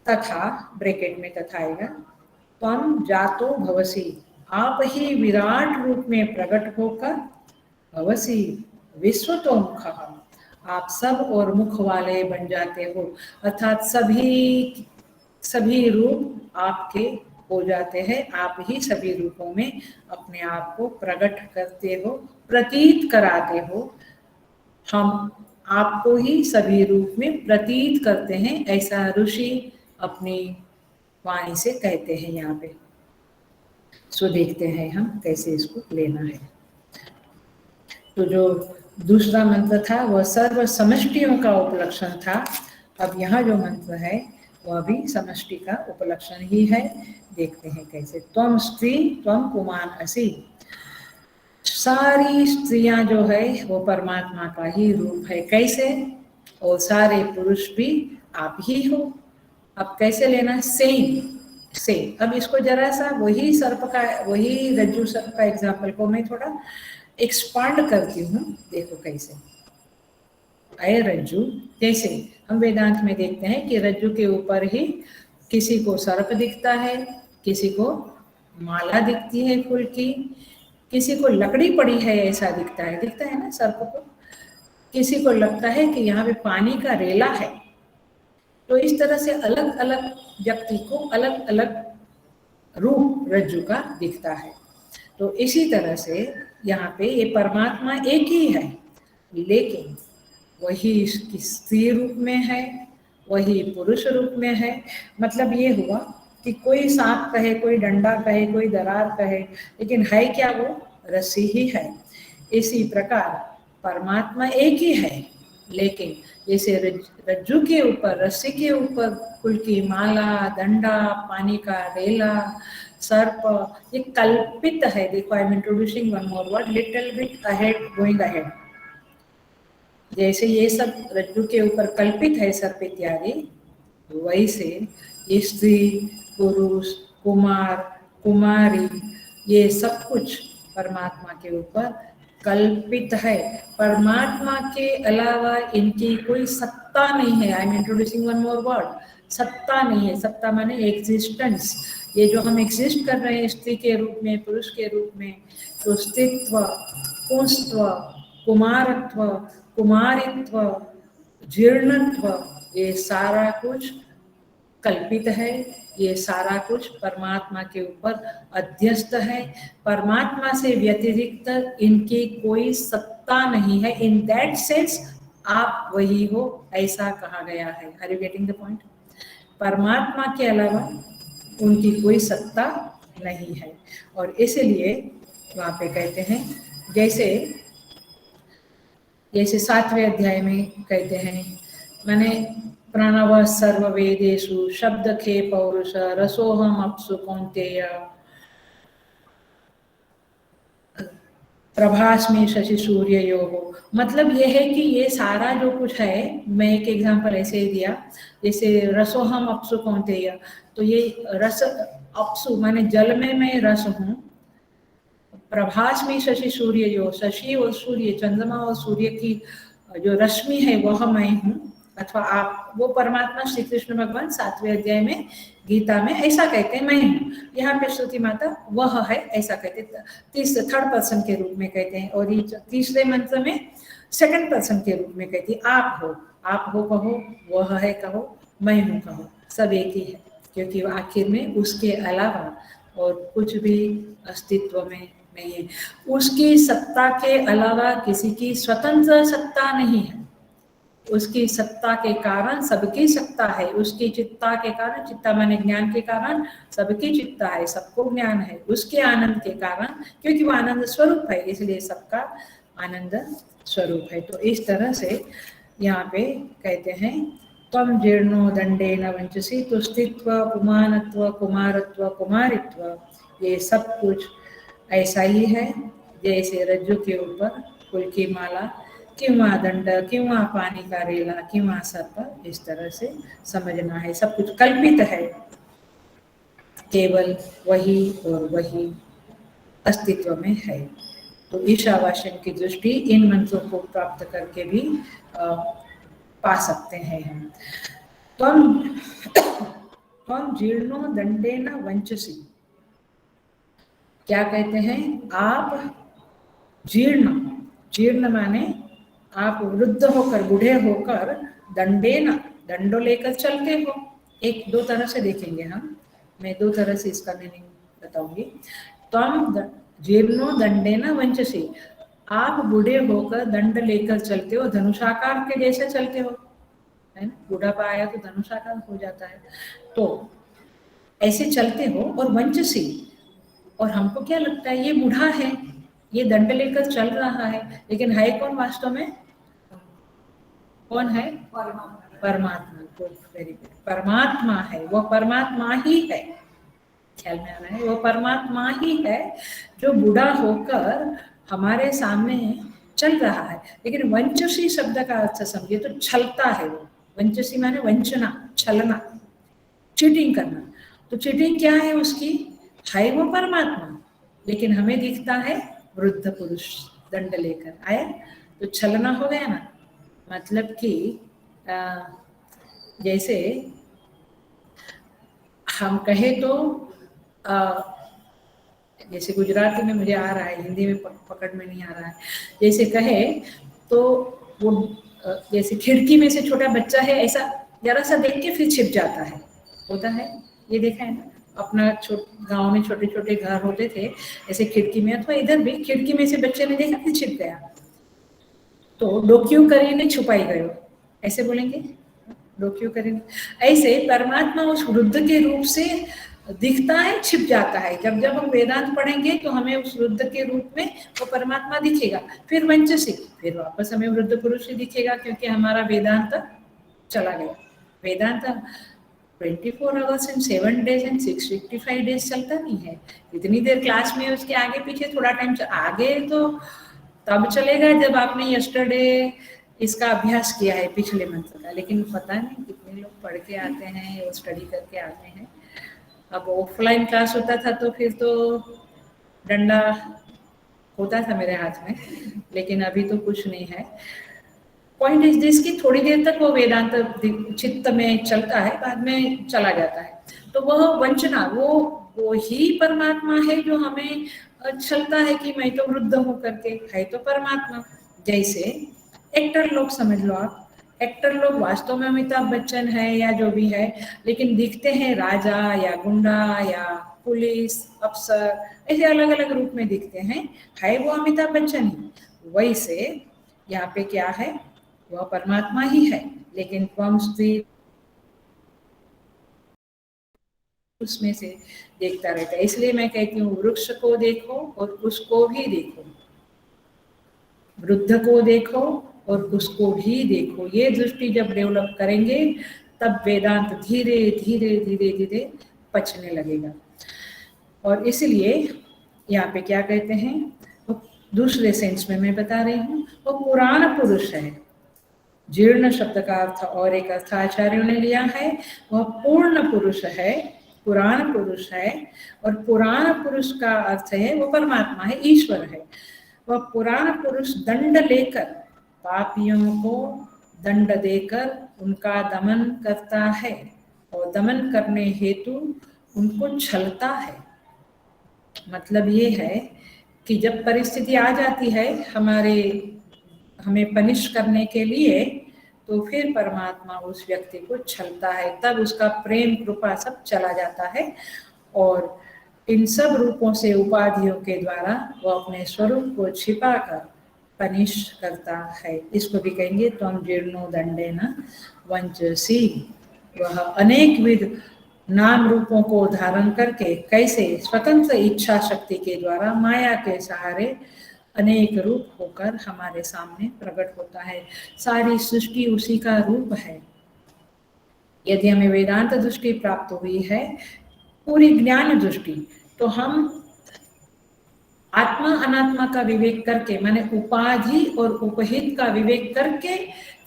तथा ब्रैकेट में तथा आएगा, त्वं जातो भवसि, आप ही विराट रूप में प्रकट होकर, भवसि विश्वतो मुखः, आप सब और मुख वाले बन जाते हो, अर्थात सभी रूप आपके हो जाते हैं, आप ही सभी रूपों में अपने आप को प्रकट करते हो, प्रतीत कराते हो। हम आपको ही सभी रूप में प्रतीत करते हैं, ऐसा ऋषि अपनी वाणी से कहते हैं यहाँ पे। सो देखते हैं हम कैसे इसको लेना है। तो जो दूसरा मंत्र था वह सर्व समष्टियों का उपलक्षण था। अब यहाँ जो मंत्र है वह भी समष्टि का उपलक्षण ही है। देखते हैं कैसे। त्वम स्त्री त्वम पुमान असि। सारी स्त्रियां जो है वो परमात्मा का ही रूप है। कैसे? और सारे पुरुष भी आप ही हो। अब कैसे लेना? सेम से। अब इसको जरा सा वही सर्प का, वही रज्जु सर्प का एग्जाम्पल को मैं थोड़ा एक्सपांड करती हूँ। देखो कैसे। अय रज्जु, जैसे हम वेदांत में देखते हैं कि रज्जु के ऊपर ही किसी को सर्प दिखता है, किसी को माला दिखती है फूल की, किसी को लकड़ी पड़ी है ऐसा दिखता है ना सर्प को, किसी को लगता है कि यहाँ पे पानी का रेला है। तो इस तरह से अलग अलग व्यक्ति को अलग अलग रूप रज्जु का दिखता है। तो इसी तरह से यहाँ पे ये परमात्मा एक ही है, लेकिन वही इसकी स्त्री रूप में है, वही पुरुष रूप में है। मतलब ये हुआ कि कोई सांप कहे, कोई डंडा कहे, कोई दरार कहे, लेकिन है क्या? वो रस्सी ही है। इसी प्रकार परमात्मा एक ही है, लेकिन जैसे रज्जु के ऊपर, रस्सी के ऊपर फूल की माला, डंडा, पानी का रेला, सर्प, ये कल्पित है। देखो, I am introducing one more word, little bit ahead, going ahead. जैसे ये सब रज्जु के ऊपर कल्पित है सर्प इत्यादि, वैसे ये स्त्री, पुरुष, कुमार, कुमारी, ये सब कुछ परमात्मा के ऊपर कल्पित है। परमात्मा के अलावा इनकी कोई सत्ता नहीं है। I am introducing one more word, सत्ता नहीं है। सत्ता माने एग्जिस्टेंस। ये जो हम एग्जिस्ट कर रहे हैं स्त्री के रूप में, पुरुष के रूप में, तो स्त्रीत्व, पुंस्त्व, कुमारत्व, कुमारित्व, जीर्णत्व, ये सारा कुछ कल्पित है। ये सारा कुछ परमात्मा के ऊपर अध्यस्त है। परमात्मा से व्यतिरिक्त इनकी कोई सत्ता नहीं है। इन दैट सेंस आप वही हो, ऐसा कहा गया है। Are you getting the point? परमात्मा के अलावा उनकी कोई सत्ता नहीं है। और इसलिए वहाँ पे कहते हैं, जैसे 7वें अध्याय में कहते हैं, मैंने प्रणव सर्ववेदेषु शब्द खे पौरुष रसोहम अप्सु कौन्तेय प्रभास्मि शशि सूर्ययोः। मतलब ये है कि ये सारा जो कुछ है, मैं एक एग्जांपल ऐसे ही दिया, जैसे रसोहम अप्सु कौन्तेय, तो ये रस, अप्सु माने जल में मैं रस हूँ, प्रभास में शशि सूर्य, जो शशि और सूर्य, चंद्रमा और सूर्य की जो रश्मि है वह मैं हूँ, अथवा आप, वो परमात्मा श्री कृष्ण भगवान 7वें अध्याय में गीता में ऐसा कहते हैं, मैं हूँ। यहाँ पे श्रुति माता वह है ऐसा कहते, थर्ड पर्सन के रूप में कहते हैं। और ये तीसरे मंत्र में सेकंड पर्सन के रूप में कहती है, आप हो कहो, वह है कहो, मैं हूँ कहो, सब एक ही है। क्योंकि आखिर में उसके अलावा और कुछ भी अस्तित्व में नहीं है। उसकी सत्ता के अलावा किसी की स्वतंत्र सत्ता नहीं है। उसकी सत्ता के कारण सबकी सत्ता है। उसकी चित्ता के कारण, चित्ता माने ज्ञान के कारण सबकी चित्ता है, सबको ज्ञान है। उसके आनंद के कारण, क्योंकि वो आनंद स्वरूप है, इसलिए सबका आनंद स्वरूप है। तो इस तरह से यहाँ पे कहते हैं, त्वं जीर्णो दंडेन वंचसि। तो स्त्रीत्व, पुमानत्व, कुमारत्व, कुमारित्व, ये सब कुछ ऐसा ही है जैसे रज्जु के ऊपर फूल की माला, किंवा दंड, किंवा पानी का रेला, किंवा सर्प, इस तरह से समझना है। सब कुछ कल्पित है, केवल वही और वही अस्तित्व में है। तो ईशावास्यम की दृष्टि इन मंत्रों को प्राप्त करके भी पा सकते हैं हम। त्वं जीर्णो दंडेन वंचसि। क्या कहते हैं? आप जीर्ण, जीर्ण माने आप वृद्ध होकर, बूढ़े होकर, दंडेन, दंडो लेकर चलते हो। एक दो तरह से देखेंगे हम, मैं दो तरह से इसका मीनिंग बताऊंगी। त्वं जीर्णो दंडेन वंचसि, आप बूढ़े होकर दंड लेकर चलते हो, धनुषाकार के जैसे चलते हो, है ना, बुढ़ापा आया तो धनुषाकार हो जाता है, तो ऐसे चलते हो और वंचसी, और हमको क्या लगता है ये बूढ़ा है, ये दंड लेकर चल रहा है, लेकिन है कौन वास्तव में? कौन है? परमात्मा। गुड, वेरी गुड, परमात्मा है, वो परमात्मा ही है, ख्याल में आ रहा है, वो परमात्मा ही है जो बूढ़ा होकर हमारे सामने चल रहा है। लेकिन वंचसी शब्द का अर्थ समझिए तो छलता है वो, वंचसी माने वंचना, छलना, चीटिंग करना। तो चीटिंग क्या है उसकी? है वो परमात्मा, लेकिन हमें दिखता है वृद्ध पुरुष दंड लेकर आया, तो छलना हो गया ना। मतलब कि जैसे हम कहे तो जैसे गुजराती में मुझे आ रहा है, हिंदी में पकड़ में नहीं आ रहा है, जैसे कहे तो वो जैसे खिड़की में से छोटा बच्चा है, ऐसा जरा सा देख के फिर छिप जाता है, होता है, ये देखा है ना, अपना गांव में छोटे छोटे घर होते थे, ऐसे खिड़की में, अथवा इधर भी खिड़की में से बच्चे ने देखा फिर छिप गया, तो डोक्यू करीने छुपाई गयो, ऐसे बोलेंगे, डोक्यू करीने। ऐसे परमात्मा उस वृद्ध के रूप से दिखता है, छिप जाता है। जब जब हम वेदांत पढ़ेंगे तो हमें उस वृद्ध के रूप में वो परमात्मा दिखेगा, फिर वंचसी, फिर वापस हमें वृद्ध पुरुष ही दिखेगा, क्योंकि हमारा वेदांत चला गया। वेदांत 24 hours and 7 days and 655 days चलता नहीं है, इतनी देर क्लास में उसके आगे पीछे थोड़ा टाइम आगे तो तब चलेगा जब आपने यस्टरडे इसका अभ्यास किया है, पिछले मंत्र का। लेकिन पता नहीं कितने लोग पढ़ के आते हैं या स्टडी करके आते हैं। अब ऑफलाइन क्लास होता था तो फिर तो डंडा होता था मेरे हाथ में, लेकिन अभी तो कुछ नहीं है। पॉइंट इज दिस कि थोड़ी देर तक वो वेदांत चित्त में चलता है, बाद में चला जाता है। तो वह वंचना, वो ही परमात्मा है जो हमें चलता है कि मैं तो वृद्ध हूँ करके, है तो परमात्मा। जैसे एक्टर लोग समझ लो आप, एक्टर लोग वास्तव में अमिताभ बच्चन है या जो भी है, लेकिन दिखते हैं राजा या गुंडा या पुलिस अफसर, ऐसे अलग अलग रूप में दिखते हैं, है वो अमिताभ बच्चन ही। वैसे यहाँ पे क्या है, वह परमात्मा ही है, लेकिन त्वम स्त्री उसमें से देखता रहता है। इसलिए मैं कहती हूँ वृक्ष को देखो और उसको भी देखो, वृद्ध को देखो और उसको भी देखो। ये दृष्टि जब डेवलप करेंगे तब वेदांत धीरे धीरे धीरे धीरे पचने लगेगा। और इसलिए यहाँ पे क्या कहते हैं, वो दूसरे सेंस में मैं बता रही हूँ, वो पुराण पुरुष है। जीर्ण शब्द का अर्थ और एक अर्थ आचार्यों ने लिया है, वह पूर्ण पुरुष है, पुराण पुरुष है। और पुराण पुरुष का अर्थ है वो परमात्मा है, ईश्वर है। वह पुराण पुरुष दंड लेकर, पापियों को दंड देकर उनका दमन करता है, और दमन करने हेतु उनको छलता है। मतलब ये है कि जब परिस्थिति आ जाती है हमें पनिश करने के लिए, तो फिर परमात्मा उस व्यक्ति को छलता है, तब उसका प्रेम कृपा सब चला जाता है, और इन सब रूपों से उपाधियों के द्वारा वो अपने स्वरूप को छिपाकर पनिश करता है। इसको भी कहेंगे त्वं जीर्णो दंडेन वंचसी। वह अनेक विध नाम रूपों को धारण करके कैसे स्वतंत्र इच्छा शक्ति के द्वारा माया के सहारे अनेक रूप होकर हमारे सामने प्रकट होता है। सारी सृष्टि उसी का रूप है। यदि हमें वेदांत दृष्टि प्राप्त हुई है, पूरी ज्ञान दृष्टि, तो हम आत्मा अनात्मा का विवेक करके, माने उपाधि और उपहित का विवेक करके,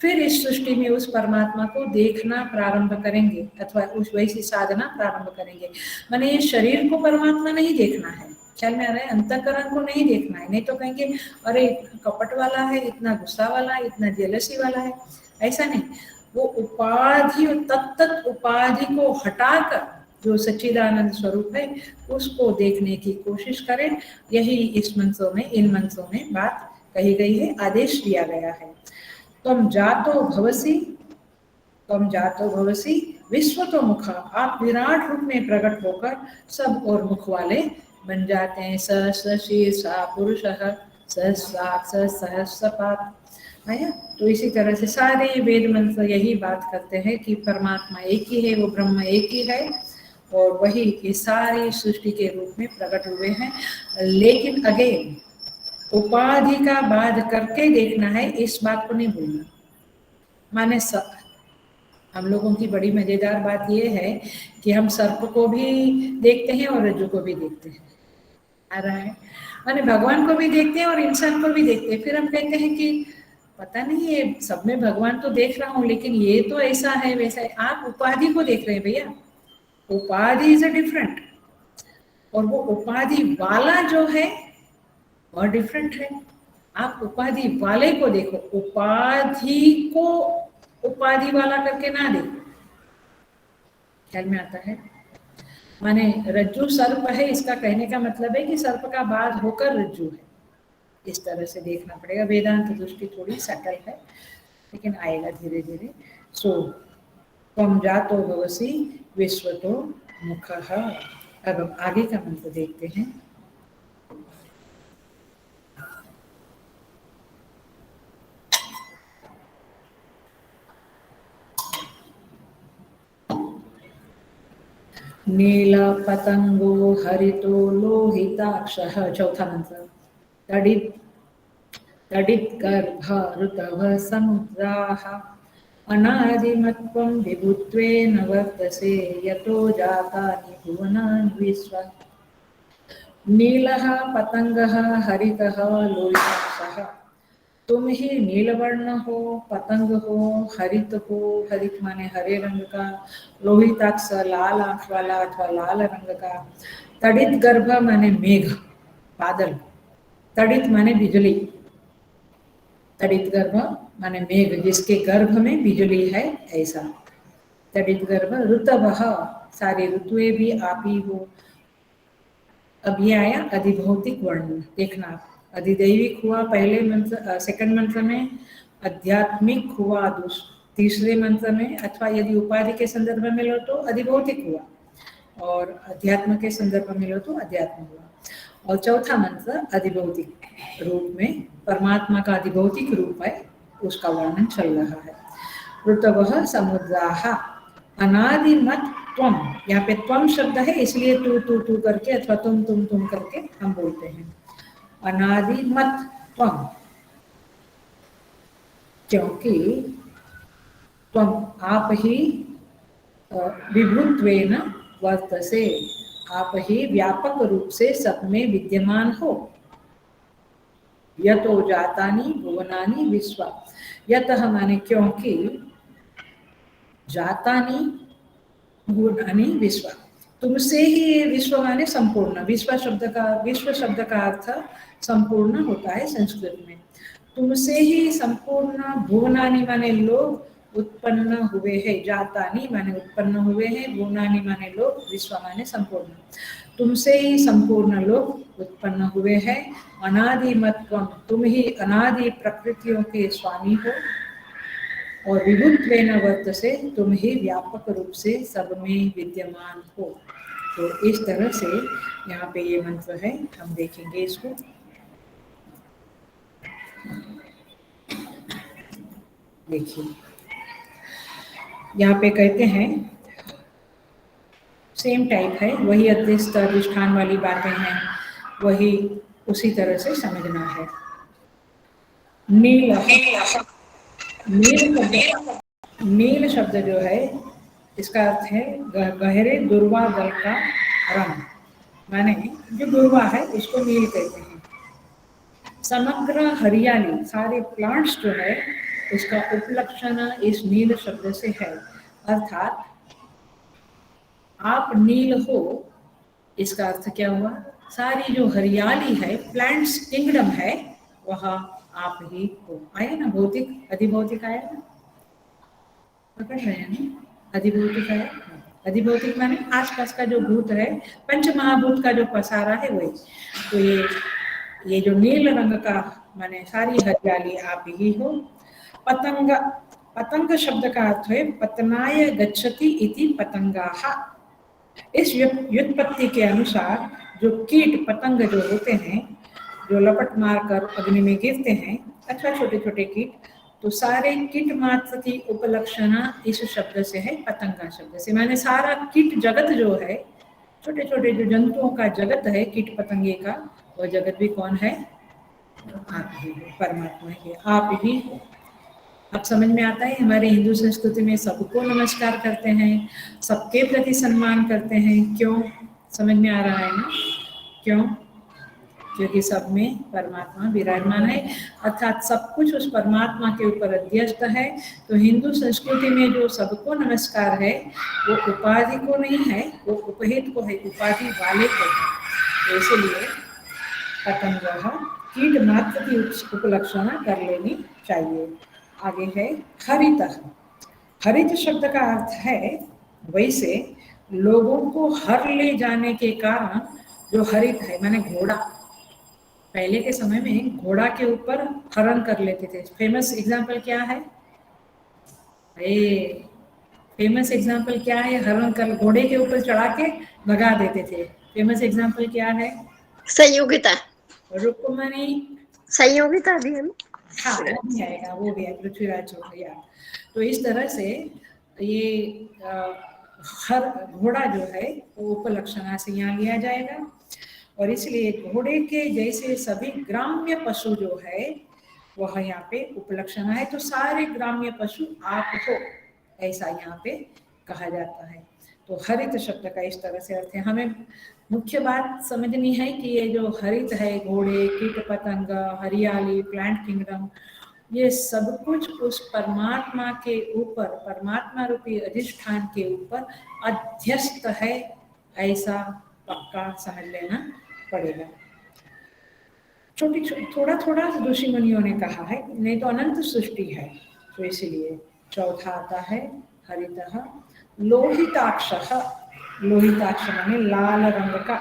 फिर इस सृष्टि में उस परमात्मा को देखना प्रारंभ करेंगे, अथवा उस वैसी साधना प्रारंभ करेंगे। माने ये शरीर को परमात्मा नहीं देखना है, ख्याल में आ रहा है, अंतःकरण को नहीं देखना है। नहीं तो कहेंगे अरे कपट वाला है, इतना गुस्सा वाला है, इतना जेलसी वाला है, ऐसा नहीं। वो उपाधि और तत्त उपाधि को हटाकर जो सच्चिदानंद स्वरूप है उसको देखने की कोशिश करें। यही इस मंत्रों में, इन मंत्रों में बात कही गई है, आदेश दिया गया है। त्वं जातो भवसि, त्वं जातो भवसि विश्वतो मुख। आप विराट रूप में प्रकट होकर सब और मुख वाले बन जाते हैं। स शीर्षा पुरुषः सहस्राक्ष सहस्रपात आया। तो इसी तरह से सारे वेद मंत्र यही बात करते हैं कि परमात्मा एक ही है, वो ब्रह्म एक ही है और वही इस सारी सृष्टि के रूप में प्रकट हुए हैं। लेकिन अगेन उपाधि का बाध करके देखना है, इस बात को नहीं भूलना। माने हम लोगों की बड़ी मजेदार बात यह है कि हम सर्प को भी देखते हैं और रज्जु को भी देखते हैं, आ रहा है, माने भगवान को भी देखते हैं और इंसान को भी देखते हैं। फिर हम कहते हैं कि पता नहीं ये सब में भगवान तो देख रहा हूँ लेकिन ये तो ऐसा है वैसा है। आप उपाधि को देख रहे हैं भैया, उपाधि इज अ डिफरेंट, और वो उपाधि वाला जो है और डिफरेंट है। आप उपाधि वाले को देखो, उपाधि को उपाधि वाला करके ना देखो। ख्याल में आता है? माने रज्जु सर्प है, इसका कहने का मतलब है कि सर्प का बाध होकर रज्जु है, इस तरह से देखना पड़ेगा। वेदांत दृष्टि थोड़ी सटल है लेकिन आएगा धीरे धीरे। सो त्वं जातो भवसि विश्वतो मुखः। अब हम आगे का मंत्र देखते हैं। नीला पतंगो हरितो लोहिताक्षः, चौथा मंत्र। तडित गर्भ ऋतव समुद्राः अनादिमत्वं विभुत्वेन वर्तसे यतो जातानि भुवनानि विश्व। नीलः पतंगः हरितः लोहिताक्षः, तुम ही नीलवर्ण हो, पतंग हो, हरित हो, हरित माने हरे रंग का, लोहिताक्ष लाल आंख वाला अथवा लाल रंग का, तड़ित गर्भ माने मेघ बादल, तड़ित माने बिजली, तड़ित गर्भ माने मेघ जिसके गर्भ में बिजली है ऐसा, तड़ित गर्भ। ऋतवः सारी ऋतुएं भी आप ही हो। अब ये आया अधिभौतिक वर्ण, देखना अधिदैविक हुआ पहले मंत्र, सेकंड मंत्र में, आध्यात्मिक हुआ तीसरे मंत्र में, अथवा यदि उपाधि के संदर्भ में लो तो अधिभौतिक हुआ और अध्यात्म के संदर्भ में लो तो अध्यात्म हुआ। और चौथा मंत्र अधिभौतिक रूप में परमात्मा का अधिभौतिक रूप है, उसका वर्णन चल रहा है। ऋतवः समुद्राः अनादिमत त्वम, यहाँ पे त्वम शब्द है इसलिए तू करके अथवा तुम करके हम बोलते हैं। अनादिमत त्वम, क्योंकि त्वम आप ही विभुत्वेन वर्तसे, आप ही व्यापक रूप से सब में विद्यमान हो। यतो जातानि भुवनानि विश्व, यतः माने क्योंकि, जातानि भुवनानि विश्व, तुमसे ही ये विश्व माने संपूर्ण, विश्व शब्द का अर्थ संपूर्ण होता है संस्कृत में। तुमसे ही संपूर्ण, भुवनानि माने लोग उत्पन्न हुए हैं, जातानि माने उत्पन्न हुए हैं, भुवनानि माने लोग, विश्व माने संपूर्ण। तुमसे ही संपूर्ण लोग उत्पन्न हुए हैं। अनादिमत्वम, तुम ही अनादि प्रकृतियों के स्वामी हो। और विभुत्वेन वर्तसे, तुम ही व्यापक रूप से सब में विद्यमान हो। तो इस तरह से यहाँ पे ये मंत्र है, हम देखेंगे इसको। देखिए यहाँ पे कहते हैं, सेम टाइप है, वही अध्यस्त अधिष्ठान वाली बातें हैं, वही उसी तरह से समझना है। नील, नील शब्द जो है इसका अर्थ है गहरे दुर्वा दल का रंग, माने जो दुर्वा है उसको नील कहते हैं। समग्र हरियाली, सारे प्लांट्स जो है उसका उपलक्षण इस नील शब्द से है, अर्थात आप नील हो, इसका अर्थ क्या हुआ, सारी जो हरियाली है, प्लांट्स किंगडम है, वह आप ही हो। आया ना भौतिक, अधिभौतिक आया ना, पकड़ रहे हैं ना, अधिभौतिक आया। अधिभौतिक माने आसपास का जो भूत है, पंच महाभूत का जो पसारा है वही। तो ये जो नील रंग का माने सारी हरियाली आप ही हो। पतंग, पतंग शब्द का अर्थ है पतनाय गच्छति इति पतंगाः। इस व्युत्पत्ति के अनुसार जो कीट पतंग जो होते हैं जो लपट मार कर अग्नि में गिरते हैं अथवा छोटे छोटे कीट, तो सारे कीट मात्र की उपलक्षणा इस शब्द से है, पतंगा शब्द से। माने सारा कीट जगत जो है, छोटे छोटे जो जंतुओं का जगत है कीट पतंगे का, वह जगत भी कौन है? आप ही हो, परमात्मा ही, आप ही हो। अब समझ में आता है, हमारे हिंदू संस्कृति में सबको नमस्कार करते हैं, सबके प्रति सम्मान करते हैं। क्यों? समझ में आ रहा है ना? क्यों? क्योंकि सब में परमात्मा विराजमान है, अर्थात सब कुछ उस परमात्मा के ऊपर अध्यस्त है। तो हिंदू संस्कृति में जो सबको नमस्कार है वो उपाधि को नहीं है, वो उपहित को है, उपाधि वाले को है। तो इसलिए पतंग कीट मात्र की उपलक्षणा कर लेनी चाहिए। आगे है हरित। हरित शब्द का अर्थ है वैसे लोगों को हर ले जाने के कारण जो हरित है, माने घोड़ा। पहले के समय में घोड़ा के ऊपर हरण कर लेते थे। फेमस एग्जाम्पल क्या है? फेमस एग्जाम्पल क्या है? हरण कर घोड़े के ऊपर चढ़ा के भगा देते थे। फेमस एग्जाम्पल क्या है? संयोगिता। रुक्मणी संयोगिता भी है ना? हाँ, वो भी आएगा, वो भी है, पृथ्वीराज चौधरी। तो इस तरह से ये हर घोड़ा जो है वो उपलक्षणा से यहाँ लिया जाएगा। और इसलिए घोड़े के जैसे सभी ग्राम्य पशु जो है वह यहाँ पे उपलक्षणा है। तो सारे ग्राम्य पशु आप हो, ऐसा यहाँ पे कहा जाता है। तो हरित शब्द का इस तरह से अर्थ है। हमें मुख्य बात समझनी है कि ये जो हरित है, घोड़े, कीट पतंग, हरियाली, प्लांट किंगडम, ये सब कुछ उस परमात्मा के ऊपर, परमात्मा रूपी अधिष्ठान के ऊपर अध्यस्त है, ऐसा पक्का समझ लेना पड़ेगा। छोटी थोड़ा थोड़ा ऋषि मुनियों ने कहा है, नहीं तो अनंत सृष्टि है। तो इसलिए चौथा आता है हरितः लोहिताक्ष। लोहिताक्ष माने लाल रंग का।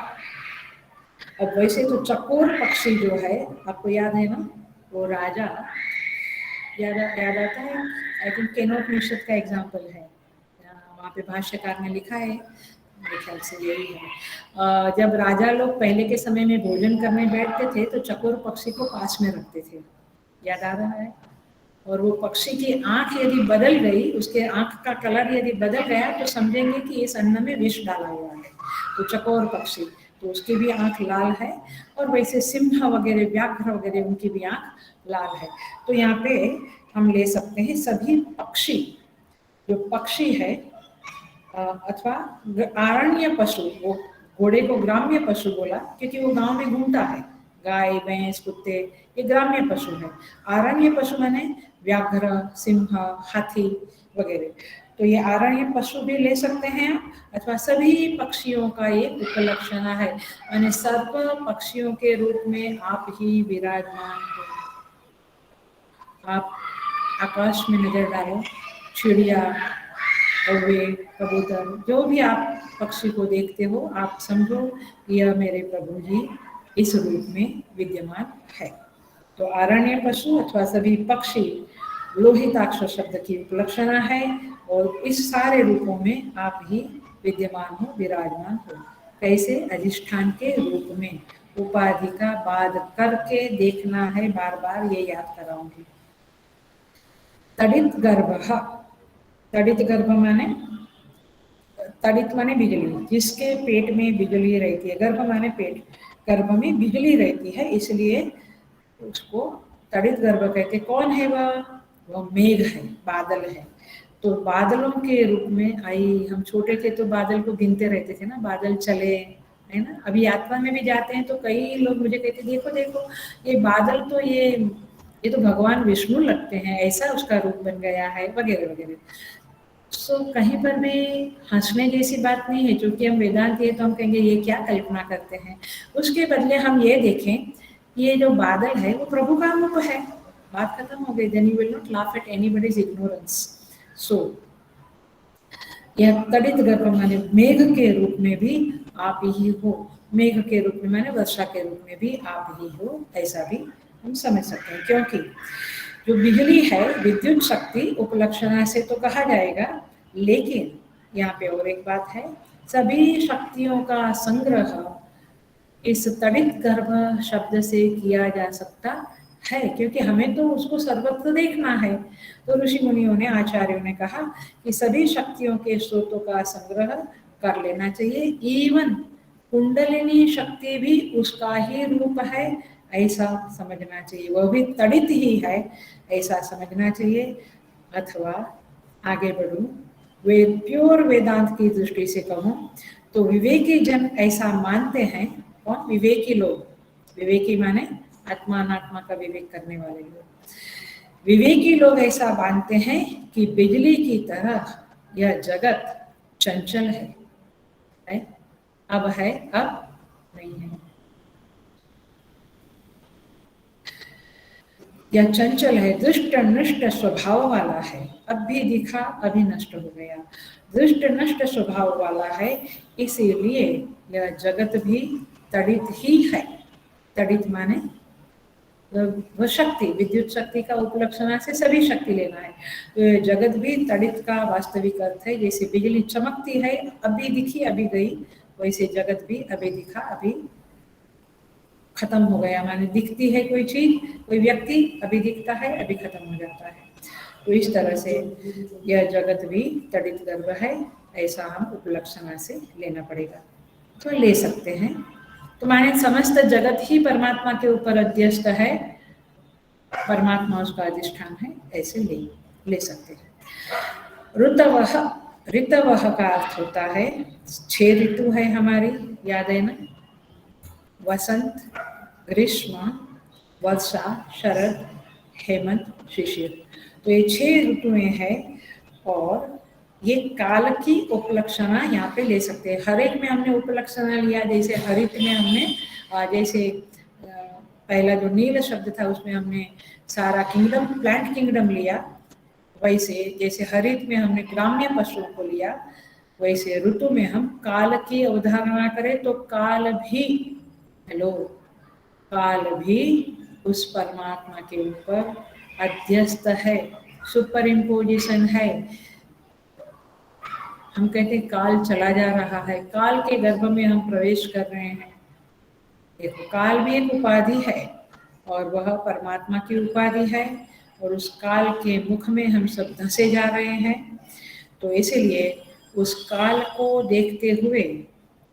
अब वैसे तो चकोर पक्षी जो है, आपको याद है ना, वो राजा, याद आता है, आई थिंक केनोपनिषद का एग्जाम्पल है, वहाँ पे भाष्यकार ने लिखा है, मेरे ख्याल से यही है। जब राजा लोग पहले के समय में भोजन करने बैठते थे तो चकोर पक्षी को पास में रखते थे, याद आ रहा है? और वो पक्षी की आंख यदि बदल गई, उसके आंख का कलर यदि बदल गया तो समझेंगे कि इस अन्न में विष डाला हुआ है। तो चकोर पक्षी, तो उसकी भी आंख लाल है। और वैसे सिंह वगैरह, व्याघ्र वगैरह, उनकी भी आंख लाल है। तो यहाँ पे हम ले सकते हैं सभी पक्षी, जो पक्षी है अथवा आरण्य पशु, वो घोड़े को ग्राम्य पशु बोला क्योंकि वो गांव में घूमता है, गाय, भैंस, कुत्ते, ये ग्राम्य पशु है। आरण्य पशु माने व्याघ्र, सिंह, हाथी वगैरह। तो ये आरण्य पशु भी ले सकते हैं, अथवा सभी पक्षियों का ये उपलक्षण है। यानी सर्व पक्षियों के रूप में आप ही विराजमान हो। आप आकाश में नजर डालो, चिड़िया, कौवे, कबूतर, जो भी आप पक्षी को देखते हो, आप समझो यह मेरे प्रभु जी इस रूप में विद्यमान है। तो आरण्य पशु अथवा सभी पक्षी लोहिताक्ष शब्द की उपलक्षणा है, और इस सारे रूपों में आप ही विद्यमान हो, विराजमान हो। कैसे? अधिष्ठान के रूप में। उपाधि का बाद करके देखना है, बार बार ये याद कराऊंगी। तड़ित गर्भ। तड़ित गर्भ माने, तड़ित माने बिजली, जिसके पेट में बिजली रहती है। गर्भ माने पेट, गर्भ में बिजली रहती है, इसलिए उसको तड़ित गर्भ कहते। कौन है वह? वह मेघ है, बादल है। तो बादलों के रूप में आई। हम छोटे थे तो बादल को गिनते रहते थे ना, बादल चले, है ना। अभी यात्रा में भी जाते हैं तो कई लोग मुझे कहते देखो देखो ये बादल तो ये तो भगवान विष्णु लगते हैं, ऐसा उसका रूप बन गया है, वगैरह वगैरह। सो कहीं पर भी हंसने जैसी बात नहीं है, क्योंकि हम वेदांती है तो हम कहेंगे ये क्या कल्पना करते हैं। उसके बदले हम ये देखें, ये जो बादल है वो प्रभु का रूप है, बात खत्म हो गई। Then you will not laugh at anybody's ignorance. So यह तड़ित गर्भ माने मेघ के रूप में भी आप ही हो, मेघ के रूप में माने वर्षा के रूप में भी आप ही हो, ऐसा भी हम समझ सकते हैं। क्योंकि जो बिजली है, विद्युत शक्ति उपलक्षणा से तो कहा जाएगा, लेकिन यहाँ पे और एक बात है, सभी शक्तियों का संग्रह इस तड़ित गर्भ शब्द से किया जा सकता है, क्योंकि हमें तो उसको सर्वत्र देखना है। तो ऋषि मुनियों ने, आचार्यों ने कहा कि सभी शक्तियों के स्रोतों का संग्रह कर लेना चाहिए, इवन कुंडलिनी शक्ति भी उसका ही रूप है, ऐसा समझना चाहिए, वह भी तड़ित ही है, ऐसा समझना चाहिए। अथवा आगे बढ़ूं, प्योर वेदांत की दृष्टि से कहूं तो विवेकी जन ऐसा मानते हैं। कौन? विवेकी लोग। विवेकी माने आत्मा अनात्मा का विवेक करने वाले लोग। विवेकी लोग ऐसा मानते हैं कि बिजली की तरह यह जगत चंचल है? अब है, अब नहीं है। यह चंचल है, दुष्ट नष्ट स्वभाव वाला है, अब भी दिखा अभी नष्ट हो गया। दुष्ट नष्ट स्वभाव वाला है, इसीलिए यह जगत भी तड़ित ही है। तड़ित माने वह शक्ति, विद्युत शक्ति का उपलक्षणा से सभी शक्ति लेना है। तो जगत भी तड़ित का वास्तविक अर्थ है। जैसे बिजली चमकती है, अभी दिखी अभी गई, वैसे जगत भी अभी दिखा अभी खत्म हो गया। माने दिखती है कोई चीज, कोई व्यक्ति, अभी दिखता है अभी खत्म हो जाता है। तो इस तरह से यह जगत भी तड़ित गर्भ है, ऐसा हम उपलक्षणा से लेना पड़ेगा। तो ले सकते हैं, तो माने समस्त जगत ही परमात्मा के ऊपर अध्यस्त है, परमात्मा उसका अधिष्ठान है, ऐसे ले सकते हैं। ऋतवः, ऋतवः का अर्थ होता है 6 ऋतु है हमारी, याद है ना? वसंत, ग्रीष्म, वर्षा, शरद, हेमंत, शिशिर। तो ये 6 ऋतुएं हैं और ये काल की उपलक्षणा यहाँ पे ले सकते हैं। हर एक में हमने उपलक्षणा लिया, जैसे हरित में हमने जैसे पहला जो नील शब्द था उसमें हमने सारा किंगडम, प्लांट किंगडम लिया, वैसे जैसे हरित में हमने ग्राम्य पशुओं को लिया, वैसे ऋतु में हम काल की अवधारणा करें तो काल भी, हेलो, काल भी उस परमात्मा के ऊपर अध्यस्त है, सुपर इम्पोजिशन है। हम कहते हैं काल चला जा रहा है, काल के गर्भ में हम प्रवेश कर रहे हैं। देखो, काल भी एक उपाधि है और वह परमात्मा की उपाधि है, और उस काल के मुख में हम सब धंसे जा रहे हैं। तो इसीलिए उस काल को देखते हुए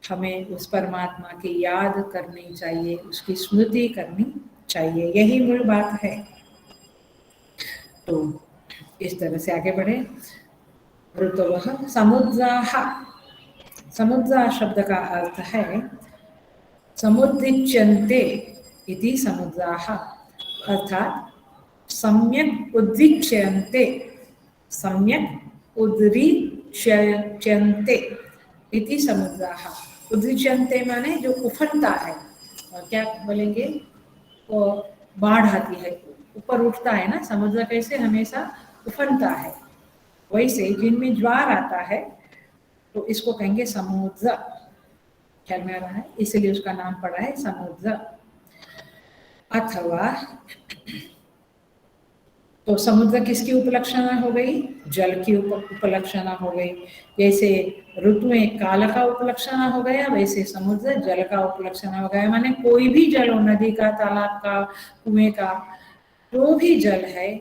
हमें उस परमात्मा की याद करनी चाहिए, उसकी स्मृति करनी चाहिए, यही मूल बात है। तो इस तरह से आगे बढ़े। ऋतवः समुद्राः, समुद्रा शब्द का अर्थ है समुद्रिच्यन्ते इति समुद्राः, अर्थात सम्यक उद्रिच्यन्ते, सम्यक उद्रिच्यन्ते इति समुद्राः। उद्रिच्यन्ते माने जो उफनता है, और क्या बोलेंगे, वो बाढ़ आती है, ऊपर उठता है ना, समुद्र कैसे हमेशा उफनता है, वैसे जिनमें ज्वार आता है तो इसको कहेंगे समुद्र। ख्याल में आ रहा है, इसलिए उसका नाम पड़ा है समुद्र। अथवा तो समुद्र किसकी उपलक्षणा हो गई? जल की उपलक्षणा हो गई। जैसे ऋतुएं काल का उपलक्षणा हो गया, वैसे समुद्र जल का उपलक्षणा हो गया। माने कोई भी जल हो, नदी का, तालाब का, कुएं का, जो भी जल है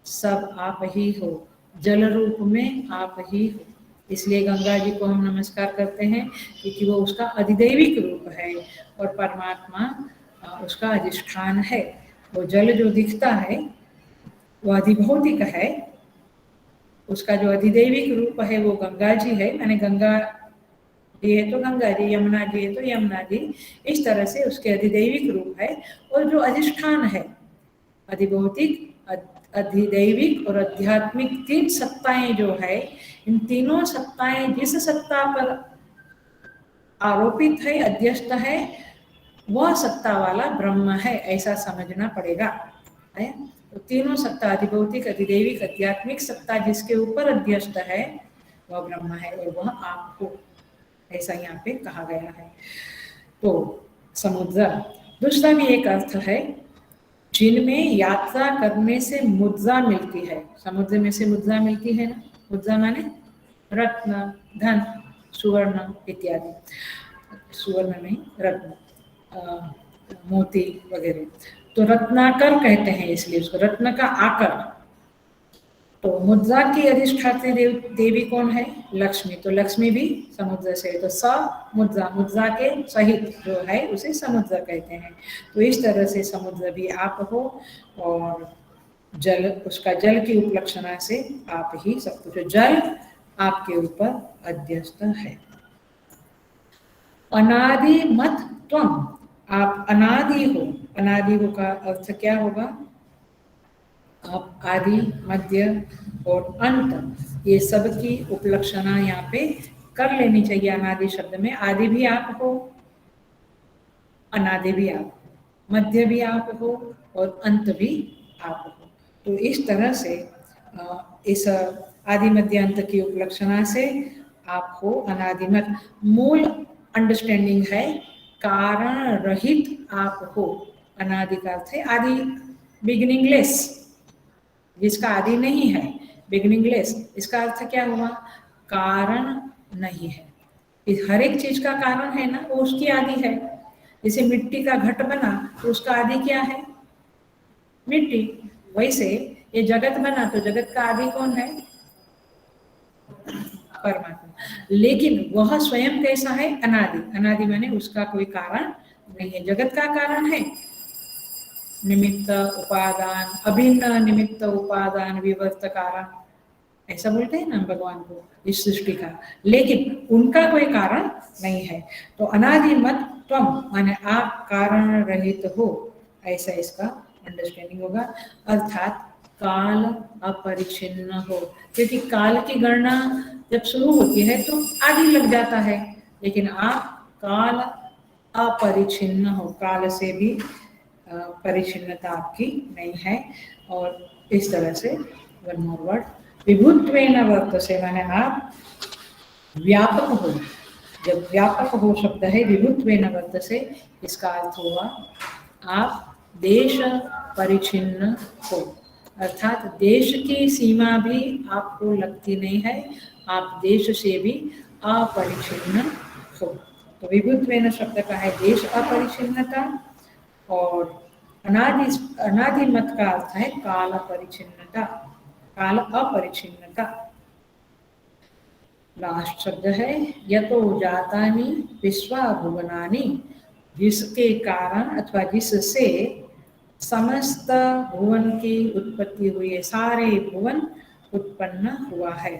सब आप ही हो, जल रूप में आप ही हो। इसलिए गंगा जी को हम नमस्कार करते हैं, क्योंकि वो उसका अधिदैविक रूप है और परमात्मा उसका अधिष्ठान है। वो जल जो दिखता है वो अधिभौतिक है, उसका जो अधिदैविक रूप है वो गंगा जी है। माने गंगा जी है तो गंगा जी, यमुना जी है तो यमुना जी, इस तरह से उसके अधिदैविक रूप है। और जो अधिष्ठान है, अधिभौतिक, अधिदैविक और आध्यात्मिक, 3 सत्ताएं जो है, इन तीनों सत्ताएं जिस सत्ता पर आरोपित है, अध्यस्त है, वह सत्ता वाला ब्रह्म है, ऐसा समझना पड़ेगा है। तो तीनों सत्ता, अधिभौतिक, अधिदैविक, आध्यात्मिक सत्ता जिसके ऊपर अध्यस्त है वह ब्रह्म है, और वह आपको, ऐसा यहाँ पे कहा गया है। तो समुद्र, दूसरा भी एक अर्थ है जिनमें यात्रा करने से मुद्रा मिलती है। समुद्र में से मुद्रा मिलती है ना, मुद्रा माने रत्न, धन, सुवर्ण इत्यादि। सुवर्ण नहीं, रत्न। मोती वगैरह। तो रत्नाकर कहते हैं इसलिए उसको, रत्न का आकर। तो मुद्रा की अधिष्ठात्री देवी कौन है? लक्ष्मी। तो लक्ष्मी भी समुद्र से है। तो स मुद्रा, मुद्रा के सहित जो है उसे समुद्र कहते हैं। तो इस तरह से समुद्र भी आप हो, और जल, उसका जल की उपलक्षणा से आप ही सब कुछ, जल आपके ऊपर अध्यस्त है। अनादि मत त्वम, आप अनादि हो। अनादि हो का अर्थ क्या होगा? आप आदि, मध्य और अंत, ये सब की उपलक्षणा यहाँ पे कर लेनी चाहिए। अनादि शब्द में आदि भी आप हो, अनादि भी आप हो, मध्य भी आप हो और अंत भी आप हो। तो इस तरह से इस आदि मध्य अंत की उपलक्षणा से आप हो अनादिमत। मूल अंडरस्टैंडिंग है कारण रहित आप हो। अनादि का अर्थ है आदि, बिगिनिंगलेस, जिसका आदि नहीं है, बिगिनिंगलेस। इसका अर्थ क्या हुआ? कारण नहीं है। हर एक चीज का कारण है ना, वो उसकी आदि है। जैसे मिट्टी का घट बना तो उसका आदि क्या है? मिट्टी। वैसे ये जगत बना तो जगत का आदि कौन है? परमात्मा। लेकिन वह स्वयं कैसा है? अनादि। अनादि माने उसका कोई कारण नहीं है। जगत का कारण है निमित्त उपादान, अभिन्न निमित्त उपादान विवर्त कारण, ऐसा बोलते हैं ना भगवान को इस सृष्टि का। लेकिन उनका कोई कारण नहीं है। तो अनादिमत त्वम माने आप कारण रहित हो, ऐसा इसका अंडरस्टैंडिंग होगा। अर्थात काल अपरिचिन्न हो, क्योंकि काल की गणना जब शुरू होती है तो आदि लग जाता है, लेकिन आप काल अपरिचिन्न हो, काल से भी परिचिन्नता आपकी नहीं है। और इस तरह से वन मोर वर्ड, विभुत्वेन वर्तसे माने आप व्यापक हो। जब व्यापक हो शब्द है विभुत्वेन वर्तसे, इसका अर्थ हुआ आप देश परिचिन्न हो, अर्थात देश की सीमा भी आपको लगती नहीं है, आप देश से भी अपरिचिन्न हो। तो विभुत्वेन शब्द का है देश अपरिचिन्नता, और अनादि मत का अर्थ है काल परिचिन्नता, काल अपरिचिन्नता। लास्ट शब्द है यतो जातानि विश्वा भुवनानि, जिसके कारण अथवा जिससे समस्त भुवन की उत्पत्ति हुई है, सारे भुवन उत्पन्न हुआ है।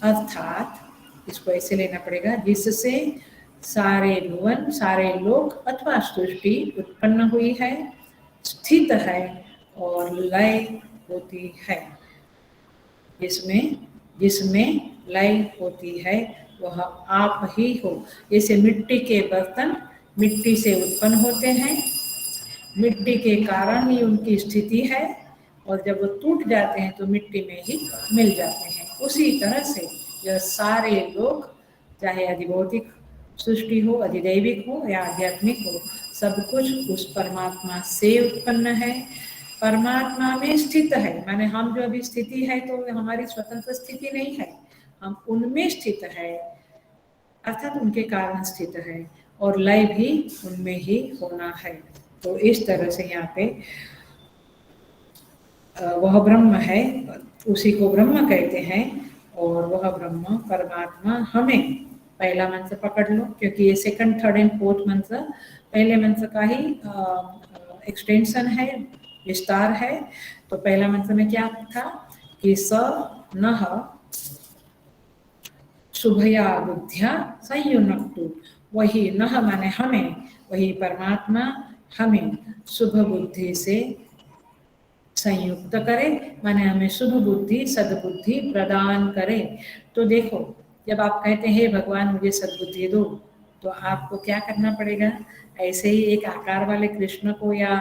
अर्थात इसको ऐसे लेना पड़ेगा, जिससे सारे भुवन, सारे लोक अथवा सृष्टि उत्पन्न हुई है, स्थित है और लय होती है। जिसमें लय होती है वह आप ही हो। जैसे मिट्टी के बर्तन मिट्टी से उत्पन्न होते हैं, मिट्टी के कारण ही उनकी स्थिति है, और जब वो टूट जाते हैं तो मिट्टी में ही मिल जाते हैं। उसी तरह से यह सारे लोग, चाहे अधिभौतिक सृष्टि हो, अधिदैविक हो या आध्यात्मिक हो, सब कुछ उस परमात्मा से उत्पन्न है, परमात्मा में स्थित है। माने हम जो अभी स्थिति है तो हमारी स्वतंत्र स्थिति नहीं है, हम उनमें स्थित है, अर्थात उनके कारण स्थित है, और लय भी उनमें ही होना है। तो इस तरह से यहाँ पे वह ब्रह्म है, उसी को ब्रह्म कहते हैं, और वह ब्रह्म परमात्मा हमें, पहला मंत्र पकड़ लो क्योंकि ये सेकंड, थर्ड एंड फोर्थ मंत्र पहले मंत्र का ही एक्सटेंशन है, विस्तार है। तो पहला मंत्र में क्या था कि स नः शुभया बुद्धिया संयुनक्तु, वही नः माने हमें, वही परमात्मा हमें शुभ बुद्धि से संयुक्त करे, माने हमें शुभ बुद्धि सद्बुद्धि प्रदान करे। तो देखो, जब आप कहते हैं भगवान मुझे सद्बुद्धि दो, तो आपको क्या करना पड़ेगा? ऐसे ही एक आकार वाले कृष्ण को या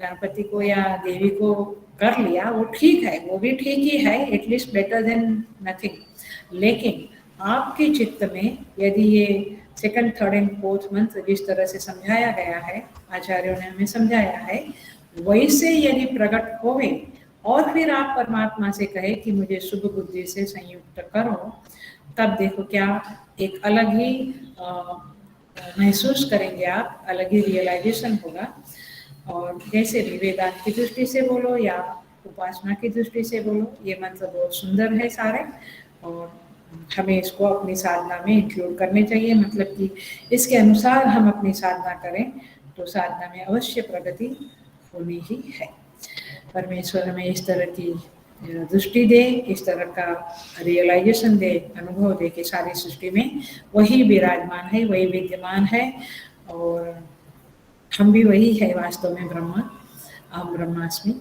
गणपति को या देवी को कर लिया, वो ठीक है, वो भी ठीक ही है, एटलीस्ट बेटर देन नथिंग। लेकिन आपके चित्त में यदि ये सेकंड, थर्ड एंड फोर्थ मंत्र जिस तरह से समझाया गया है, आचार्यों ने हमें समझाया है, वैसे यदि प्रकट होवे और फिर आप परमात्मा से कहे कि मुझे शुभ बुद्धि से संयुक्त करो, तब देखो क्या एक अलग ही महसूस करेंगे आप, अलग ही रियलाइजेशन होगा। और जैसे भी वेदांत की दृष्टि से बोलो या उपासना की दृष्टि से बोलो, ये मंत्र बहुत सुंदर है सारे, और हमें इसको अपनी साधना में इंक्लूड करने चाहिए। मतलब कि इसके अनुसार हम अपनी साधना करें तो साधना में अवश्य प्रगति होनी ही है। परमेश्वर हमें इस तरह की दृष्टि दे, इस तरह का रियलाइजेशन दे, अनुभव दे कि सारी सृष्टि में वही विराजमान है, वही विद्यमान है, और हम भी वही है वास्तव में, ब्रह्मा, अहम ब्रह्मास्मि।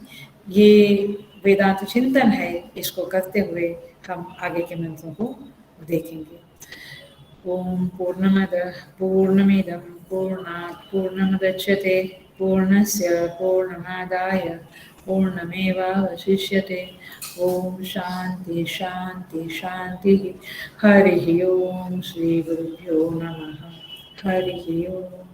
ये वेदांत चिंतन है, इसको करते हुए हम आगे के मंत्रों को देखेंगे। ओम पूर्णमदः पूर्णमिदं पूर्णात् पूर्णमुदच्यते पूर्णस्य पूर्णमादाय पूर्णमेवावशिष्यते। ओम शांति शांति शांति। हरि ओम। श्री गुरुभ्यो नमः। हरि ओम।